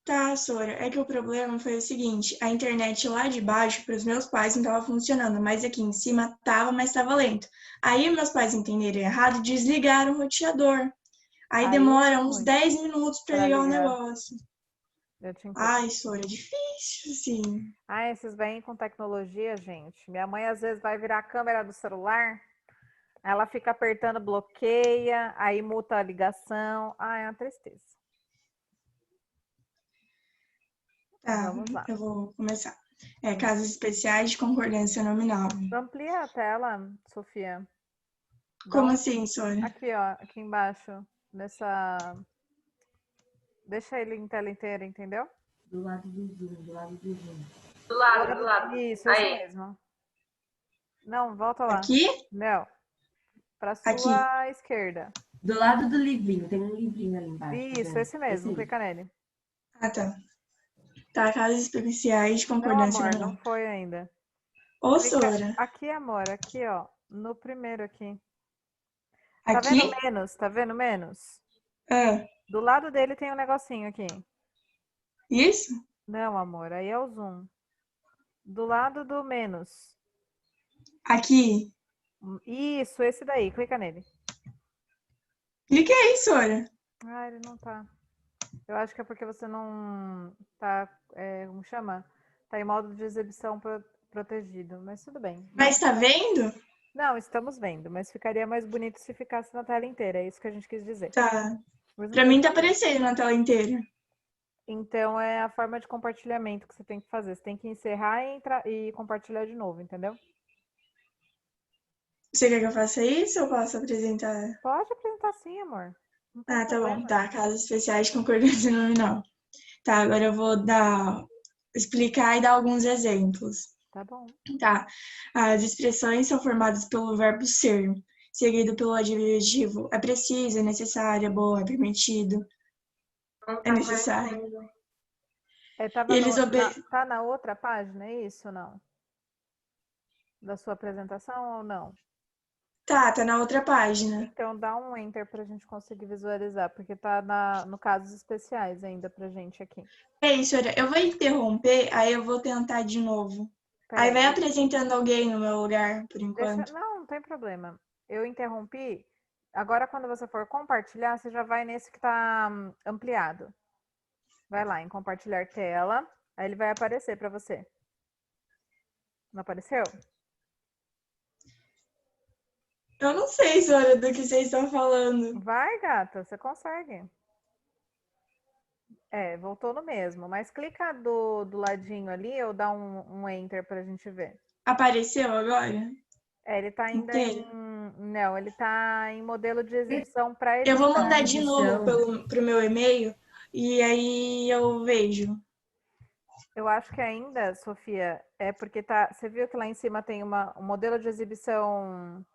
Tá, Sora. É que o problema foi o seguinte: a internet lá de baixo para os meus pais não estava funcionando, mas aqui em cima tava, mas estava lento. Aí meus pais entenderam errado e desligaram o roteador. Aí demora uns 10 minutos para ligar o negócio. Ai, Sora, é difícil, assim. Esses vêm com tecnologia, gente. Minha mãe às vezes vai virar a câmera do celular, ela fica apertando, bloqueia, aí muta a ligação. É uma tristeza. Tá, vamos lá. Eu vou começar. Casos especiais de concordância nominal. Amplia a tela, Sofia. Como assim, Sora? Aqui, ó, aqui embaixo, nessa... Deixa ele em tela inteira, entendeu? Do lado do Zoom, do lado do Zoom. Do lado. Isso, esse mesmo. Não, volta lá. Aqui? Não. Para sua esquerda. Do lado do livrinho, tem um livrinho ali embaixo. Isso, esse mesmo, clica nele. Ah, tá. Tá, casos especiais de concordância nominal. nominal. Não foi ainda. Ô, Sora. Aqui, amor, aqui, ó. No primeiro aqui. Aqui? Tá vendo menos? Tá vendo menos? Do lado dele tem um negocinho aqui. Isso? Não, amor, aí é o zoom. Do lado do menos. Aqui. Isso, esse daí, clica nele. Cliquei, Sora. Ele não tá. Eu acho que é porque você não tá, como chama? Tá em modo de exibição protegido, mas tudo bem. Mas tá vendo? Não, estamos vendo, mas ficaria mais bonito se ficasse na tela inteira, é isso que a gente quis dizer. Tá. Pra mim tá aparecendo na tela inteira. Então é a forma de compartilhamento que você tem que fazer. Você tem que encerrar e compartilhar de novo, entendeu? Você quer que eu faça isso ou posso apresentar? Pode apresentar sim, amor. Tá bom. Tá, casos especiais de concordância nominal. Tá, agora eu vou explicar e dar alguns exemplos. Tá bom. Tá. As expressões são formadas pelo verbo ser, seguido pelo adjetivo é preciso, é necessário, é bom, é permitido, é necessário. Tá na outra página, é isso ou não? Da sua apresentação ou não? Tá na outra página. Então dá um enter pra gente conseguir visualizar, porque tá no casos especiais ainda pra gente aqui. Sora, eu vou interromper, aí eu vou tentar de novo. Aí vai apresentando alguém no meu lugar, por enquanto. Não tem problema. Eu interrompi Agora, quando você for compartilhar, você já vai nesse que está ampliado. Vai lá em compartilhar tela, aí ele vai aparecer para você. Não apareceu? Eu não sei, Sora, do que vocês estão falando. Vai, gata, você consegue. Voltou no mesmo, mas clica do ladinho ali ou dá um enter pra gente ver. Apareceu agora? Ele tá ainda Inteiro? Não, ele tá em modelo de exibição para Eu vou editar. mandar de novo pro meu e-mail e aí eu vejo. Eu acho que ainda, Sofia, é porque você viu que lá em cima tem um modelo de exibição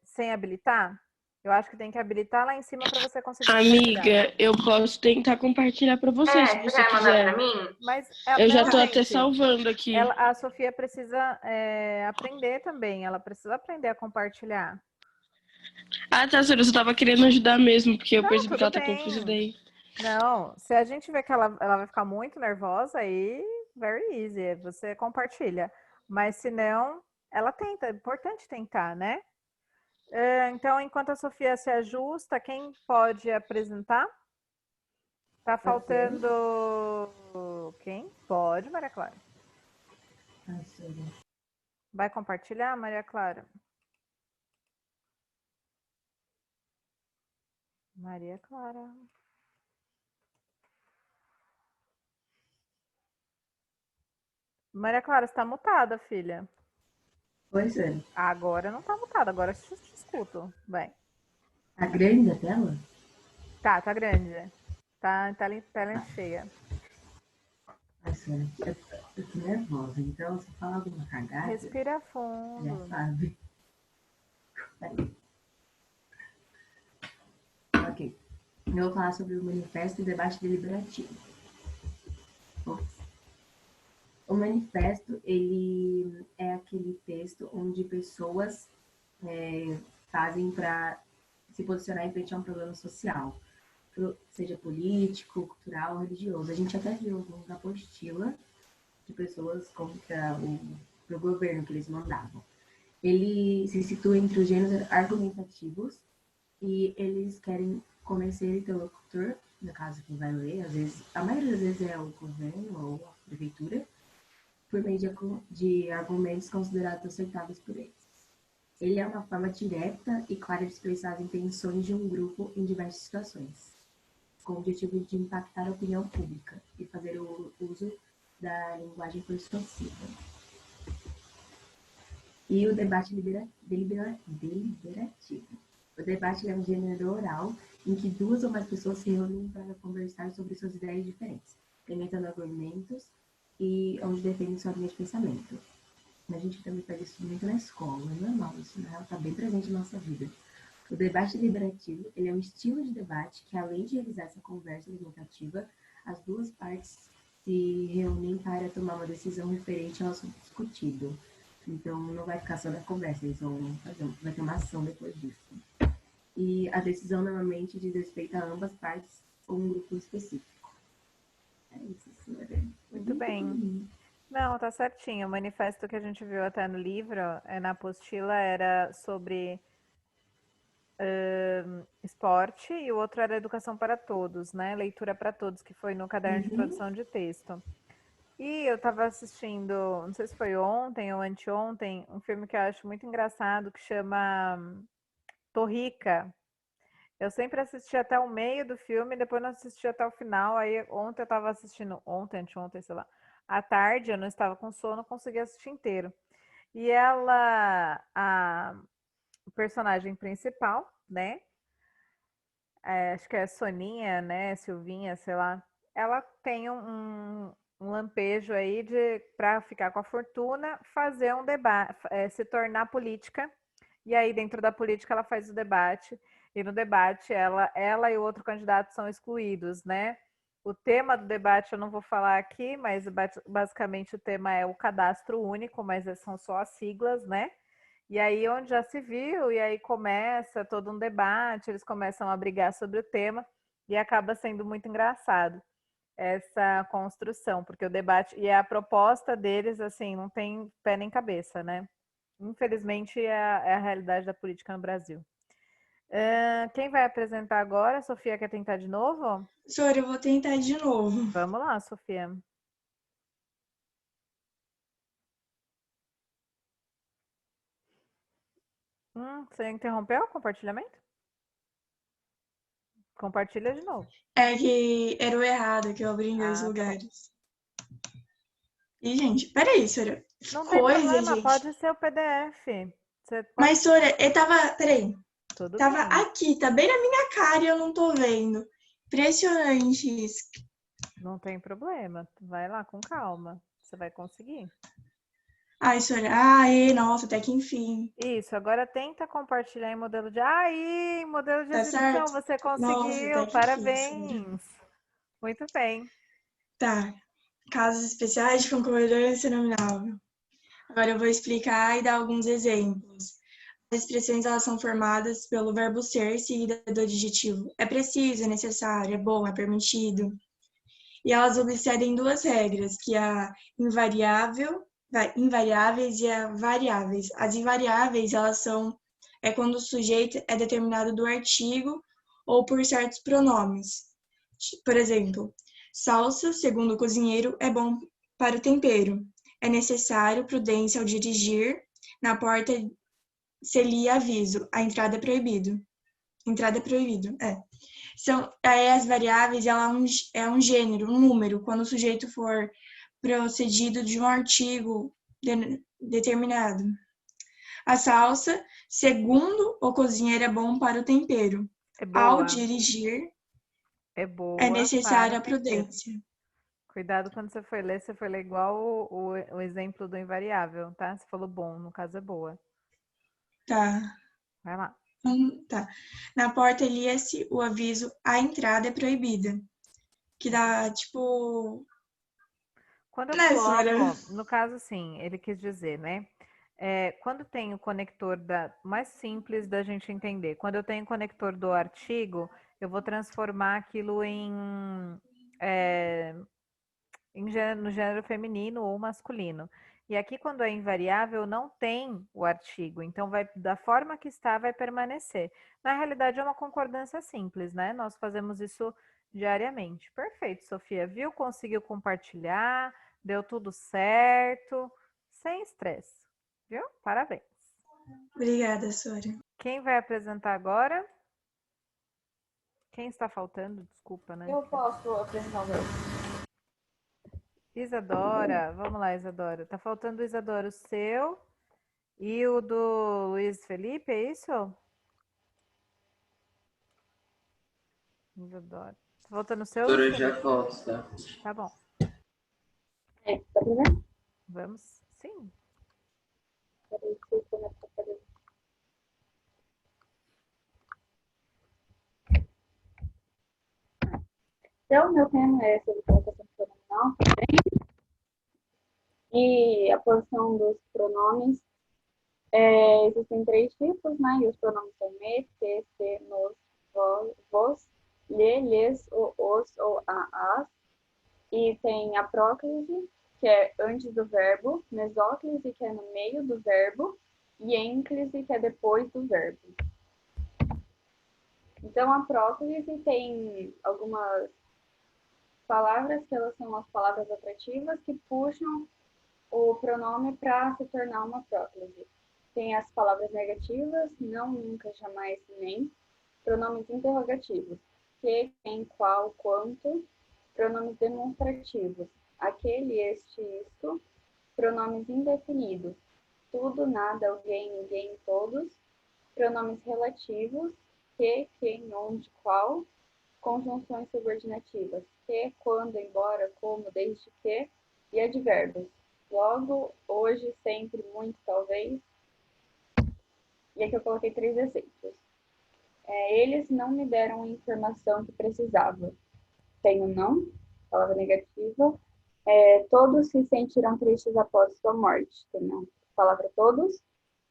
sem habilitar? Eu acho que tem que habilitar lá em cima para você conseguir compartilhar. Amiga, eu posso tentar compartilhar para você, se você quer mandar quiser. pra mim? Mas Eu já não, tô até gente, salvando aqui. a Sofia precisa aprender também. Ela precisa aprender a compartilhar. Ah, tá, Sora, eu só tava querendo ajudar mesmo, porque eu Não, percebi que tudo ela tá bem. confusa daí. Não, se a gente vê que ela vai ficar muito nervosa, aí very easy, você compartilha. Mas se não, ela tenta, é importante tentar, né? Então, enquanto a Sofia se ajusta, quem pode apresentar? Tá faltando quem? Pode, Maria Clara. Vai compartilhar, Maria Clara? Maria Clara. Maria Clara, você tá mutada, filha. Pois é. Agora não tá mutada, agora eu te escuto. Bem. Tá grande a tela? Tá grande. Tá tela cheia. Ai, Sônia, eu tô nervosa, então se falar alguma cagada, Respira fundo. já sabe. Ok. Eu vou falar sobre o manifesto e debate deliberativo. O manifesto, ele é aquele texto onde pessoas fazem para se posicionar em frente a um problema social, seja político, cultural ou religioso. A gente até viu alguns apostila de pessoas contra o governo que eles mandavam. Ele se situa entre os gêneros argumentativos e eles querem convencer o interlocutor, no caso quem vai ler, às vezes, a maioria das vezes é o governo ou a prefeitura, por meio de argumentos considerados aceitáveis por eles. Ele é uma forma direta e clara de expressar as intenções de um grupo em diversas situações, com o objetivo de impactar a opinião pública e fazer o uso da linguagem persuasiva. E o debate deliberativo. O debate é um gênero oral em que duas ou mais pessoas se reúnem para conversar sobre suas ideias diferentes, implementando argumentos e onde defendem sua linha de pensamento. A gente também faz isso muito na escola, é normal, isso está bem presente na nossa vida. O debate deliberativo, ele é um estilo de debate que, além de realizar essa conversa argumentativa, as duas partes se reúnem para tomar uma decisão referente ao assunto discutido. Então, não vai ficar só na conversa, eles vai ter uma ação depois disso. E a decisão normalmente diz respeito a ambas partes ou um grupo específico. É isso, senhora. Muito bem. Não, tá certinho. O manifesto que a gente viu até no livro, na apostila, era sobre esporte e o outro era educação para todos, né? Leitura para todos, que foi no caderno de produção de texto. E eu tava assistindo, não sei se foi ontem ou anteontem, um filme que eu acho muito engraçado, que chama Torrica. Eu sempre assisti até o meio do filme, depois não assisti até o final. Aí ontem eu tava assistindo, anteontem, sei lá, à tarde, eu não estava com sono, consegui assistir inteiro. E ela, o personagem principal, né? Acho que é Soninha, né? Silvinha, sei lá. Ela tem um lampejo aí para ficar com a fortuna, fazer um debate, se tornar política. E aí, dentro da política, ela faz o debate. E no debate, ela e o outro candidato são excluídos, né? O tema do debate eu não vou falar aqui, mas basicamente o tema é o cadastro único, mas são só as siglas, né? E aí, onde já se viu, e aí começa todo um debate, eles começam a brigar sobre o tema, e acaba sendo muito engraçado essa construção, porque o debate e a proposta deles, assim, não tem pé nem cabeça, né? Infelizmente, é a realidade da política no Brasil. Quem vai apresentar agora? Sofia quer tentar de novo? Sora, eu vou tentar de novo. Vamos lá, Sofia. Você interrompeu o compartilhamento? Compartilha de novo. É que era o errado, que eu abri em dois Tá bom. lugares. E, gente, peraí, Sora. Não tem Coisa, problema, gente. pode ser o PDF. Você pode... Mas, Sora, eu tava. Peraí. Tudo Tava bem. aqui, tá bem na minha cara e eu não tô vendo. Impressionante isso. Não tem problema. Vai lá com calma. Você vai conseguir. Ai, Sora. Ai, nossa, até que enfim. Isso, agora tenta compartilhar em modelo de... Aí, modelo de Tá exibição, certo? você Nossa, conseguiu. até que Parabéns. enfim, Sora. Muito bem. Tá. Casos especiais de concordância nominal. Agora eu vou explicar e dar alguns exemplos. As expressões elas são formadas pelo verbo ser seguida do adjetivo. É preciso, é necessário, é bom, é permitido. E elas obedecem duas regras, que é a invariáveis e a variáveis. As invariáveis, elas são quando o sujeito é determinado do artigo ou por certos pronomes. Por exemplo, salsa, segundo o cozinheiro, é bom para o tempero. É necessário prudência ao dirigir. Na porta se lia aviso, a entrada é proibido. Entrada é proibido, as variáveis, ela é um gênero, um número, quando o sujeito for procedido de um artigo determinado. A salsa, segundo o cozinheiro, é bom para o tempero. É Ao boa. dirigir, É boa é necessária a para o tempero. prudência. Cuidado quando você for ler igual o exemplo do invariável, tá? Você falou bom, no caso é boa. Tá. Vai lá. Tá. Na porta lia-se o aviso, a entrada é proibida. Que dá, tipo... Quando eu Sora? coloco, no caso, assim, ele quis dizer, né? Quando tem o conector mais simples da gente entender, quando eu tenho o conector do artigo, eu vou transformar aquilo no gênero feminino ou masculino. E aqui, quando é invariável, não tem o artigo, então da forma que está, vai permanecer. Na realidade, é uma concordância simples, né? Nós fazemos isso diariamente. Perfeito, Sofia, viu? Conseguiu compartilhar, deu tudo certo, sem estresse, viu? Parabéns. Obrigada, Sora. Quem vai apresentar agora? Quem está faltando? Desculpa, né? Eu posso apresentar o meu. Isadora, vamos lá, Isadora. Tá faltando, Isadora, o seu e o do Luiz Felipe, é isso? Isadora. Tá faltando o seu? Doutora, já posso, tá? Tá bom. Tá primeiro? Vamos, sim. Então, o meu tema é sobre colocação pronominal também. E a posição dos pronomes. Existem 3 tipos, né? E os pronomes são me, te, se, nos, vos, lhe, lhes, os ou as. E tem a próclise, que é antes do verbo, mesóclise, que é no meio do verbo, e ênclise, que é depois do verbo. Então, a próclise tem algumas palavras que elas são as palavras atrativas que puxam o pronome para se tornar uma próclise. Tem as palavras negativas, não, nunca, jamais, nem. Pronomes interrogativos, que, quem, qual, quanto. Pronomes demonstrativos, aquele, este, isto. Pronomes indefinidos, tudo, nada, alguém, ninguém, todos. Pronomes relativos, que, quem, onde, qual. Conjunções subordinativas, que, quando, embora, como, desde que. E advérbios, logo, hoje, sempre, muito, talvez. E aqui eu coloquei 3 exemplos. Eles não me deram a informação que precisava. Tenho não, palavra negativa. Todos se sentiram tristes após sua morte. Tenho palavra todos.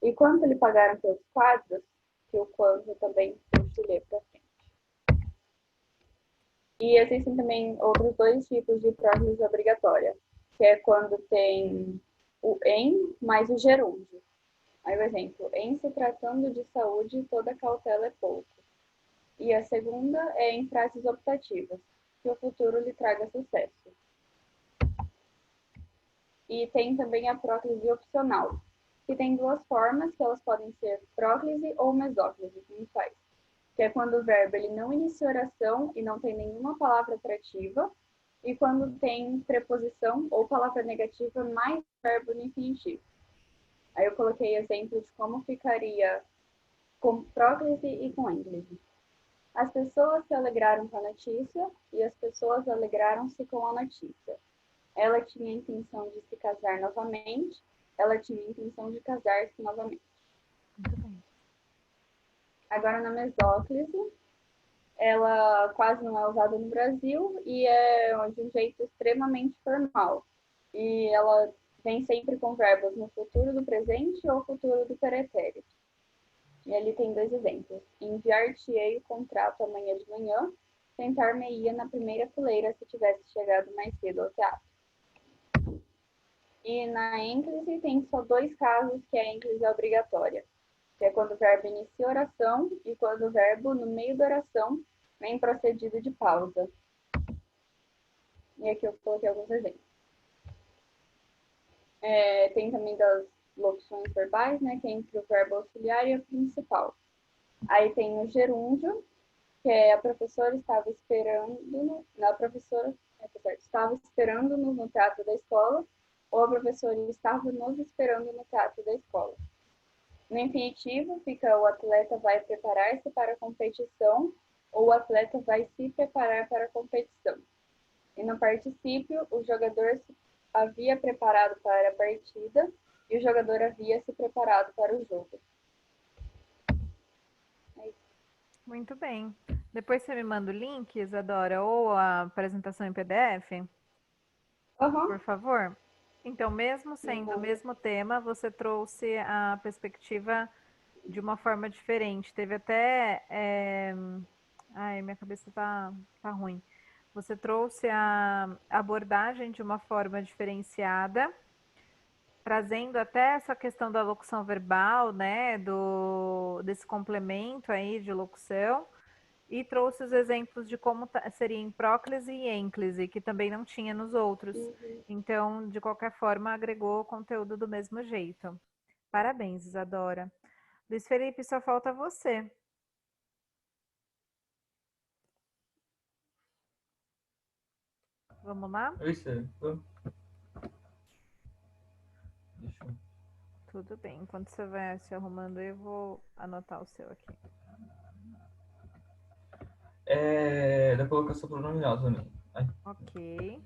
E quanto lhe pagaram pelos quadros? Que o quanto também puxo ler para frente. E existem também outros 2 tipos de próclise obrigatória, que é quando tem o em mais o gerúndio. Aí o exemplo, em se tratando de saúde, toda cautela é pouco. E a segunda é em frases optativas, que o futuro lhe traga sucesso. E tem também a próclise opcional, que tem duas formas, que elas podem ser próclise ou mesóclise, como faz. Que é quando o verbo ele não inicia oração e não tem nenhuma palavra atrativa, e quando tem preposição ou palavra negativa mais verbo no infinitivo. Aí eu coloquei exemplos de como ficaria com próclise e com ênclise. As pessoas se alegraram com a notícia e as pessoas alegraram-se com a notícia. Ela tinha a intenção de se casar novamente, ela tinha a intenção de casar-se novamente. Muito bem. Agora na mesóclise, ela quase não é usada no Brasil e é de um jeito extremamente formal. E ela vem sempre com verbos no futuro do presente ou futuro do pretérito. E ali tem dois exemplos. Enviar-te-ei o contrato amanhã de manhã, sentar-me-ia na primeira fileira se tivesse chegado mais cedo ao teatro. E na ênclise tem só dois casos que a ênclise é obrigatória, que é quando o verbo inicia a oração e quando o verbo, no meio da oração, vem procedido de pausa. E aqui eu coloquei alguns exemplos. Tem também das locuções verbais, né, que é entre o verbo auxiliar e o principal. Aí tem o gerúndio, que é a professora estava esperando, estava esperando-nos no teatro da escola, ou a professora estava nos esperando no teatro da escola. No infinitivo fica o atleta vai preparar-se para a competição, ou o atleta vai se preparar para a competição. E no particípio, o jogador se havia preparado para a partida e o jogador havia se preparado para o jogo. É isso. Muito bem. Depois você me manda o link, Isadora, ou a apresentação em PDF, por favor. Então, mesmo sendo o mesmo tema, você trouxe a perspectiva de uma forma diferente. Teve até... Ai, minha cabeça tá ruim. Você trouxe a abordagem de uma forma diferenciada, trazendo até essa questão da locução verbal, né, desse complemento aí de locução, e trouxe os exemplos de como seria em próclise e ênclise, que também não tinha nos outros. Então, de qualquer forma, agregou o conteúdo do mesmo jeito. Parabéns, Isadora. Luiz Felipe, só falta você. Vamos lá? Tudo bem. Enquanto você vai se arrumando, eu vou anotar o seu aqui. Da colocação pronominal também. Ok.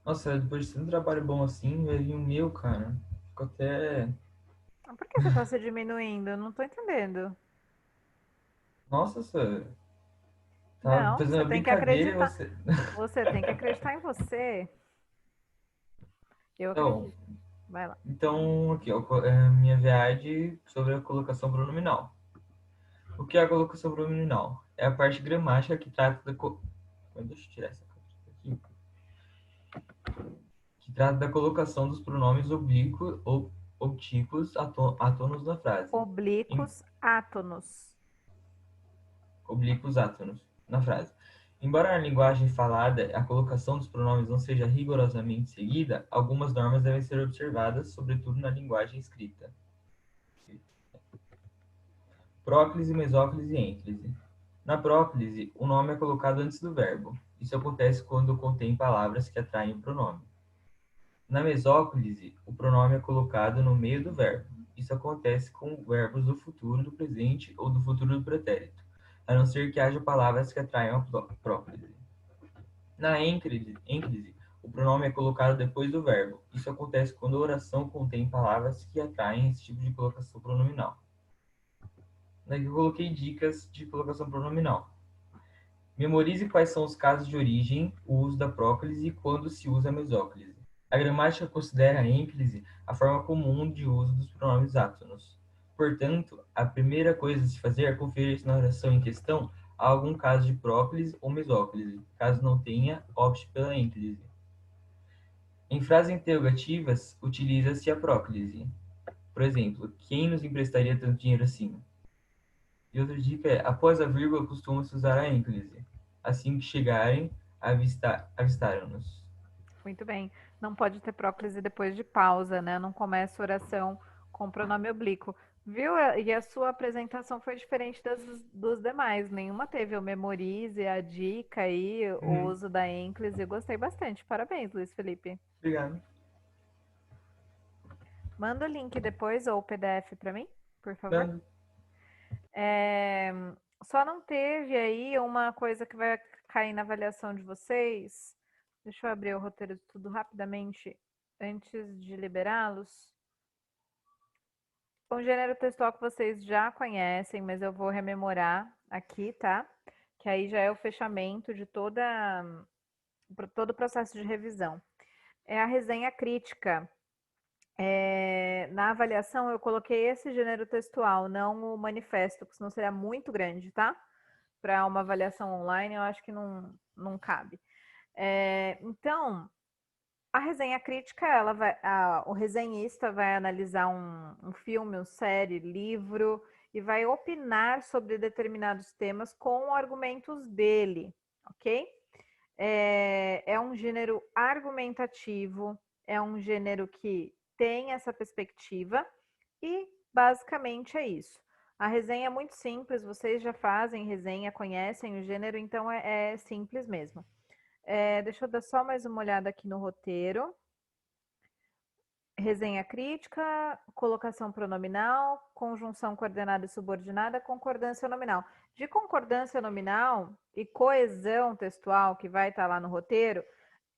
Nossa, depois de tanto trabalho bom assim, veio o meu, cara. Fico até... Por que você tá se diminuindo? Eu não tô entendendo. Nossa, Sara. Tá Não, fazendo você uma tem que brincadeira e acreditar. você... Você tem que acreditar em você. Eu Então, acredito. Vai lá. Então, aqui, ó, a minha viagem sobre a colocação pronominal. O que é a colocação pronominal? É a parte gramática que trata da... Deixa eu tirar essa aqui. Que trata da colocação dos pronomes oblíquos ou obtíquos átonos na frase. Oblíquos átonos. Oblíquos átonos na frase. Embora na linguagem falada a colocação dos pronomes não seja rigorosamente seguida, algumas normas devem ser observadas, sobretudo na linguagem escrita. Próclise, mesóclise e ênclise. Na próclise, o nome é colocado antes do verbo. Isso acontece quando contém palavras que atraem o pronome. Na mesóclise, o pronome é colocado no meio do verbo. Isso acontece com verbos do futuro, do presente ou do futuro do pretérito, a não ser que haja palavras que atraiam a próclise. Na ênclise, o pronome é colocado depois do verbo. Isso acontece quando a oração contém palavras que atraem esse tipo de colocação pronominal. Aqui eu coloquei dicas de colocação pronominal. Memorize quais são os casos de origem, o uso da próclise e quando se usa a mesóclise. A gramática considera a ênclise a forma comum de uso dos pronomes átonos. Portanto, a primeira coisa a se fazer é conferir se na oração em questão há algum caso de próclise ou mesóclise. Caso não tenha, opte pela ênclise. Em frases interrogativas, utiliza-se a próclise. Por exemplo, quem nos emprestaria tanto dinheiro assim? E outra dica é, após a vírgula, costuma-se usar a ênclise. Assim que chegarem, avistaram-nos. Muito bem. Não pode ter próclise depois de pausa, né? Não começa a oração com pronome oblíquo. Viu? E a sua apresentação foi diferente dos demais. Nenhuma teve o memorize, a dica aí, o uso da ênclise. Eu gostei bastante. Parabéns, Luiz Felipe. Obrigado. Manda o link depois ou o PDF para mim, por favor. Mando. Só não teve aí uma coisa que vai cair na avaliação de vocês. Deixa eu abrir o roteiro de tudo rapidamente antes de liberá-los. Um gênero textual que vocês já conhecem, mas eu vou rememorar aqui, tá? Que aí já é o fechamento de todo o processo de revisão. É a resenha crítica. Na avaliação eu coloquei esse gênero textual, não o manifesto, porque senão seria muito grande, tá? Para uma avaliação online, eu acho que não cabe. Então, a resenha crítica, o resenhista vai analisar um filme, uma série, livro, e vai opinar sobre determinados temas com argumentos dele, ok? É um gênero argumentativo, é um gênero que tem essa perspectiva e basicamente é isso. A resenha é muito simples, vocês já fazem resenha, conhecem o gênero, então é simples mesmo. Deixa eu dar só mais uma olhada aqui no roteiro. Resenha crítica, colocação pronominal, conjunção coordenada e subordinada, concordância nominal. De concordância nominal e coesão textual, que vai estar lá no roteiro,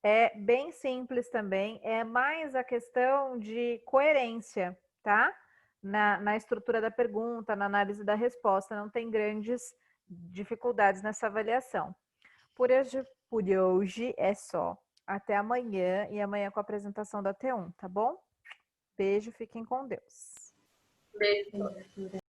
é bem simples também, é mais a questão de coerência, tá? Na estrutura da pergunta, na análise da resposta, não tem grandes dificuldades nessa avaliação. Por hoje é só. Até amanhã e amanhã com a apresentação da T1, tá bom? Beijo, fiquem com Deus. Beijo.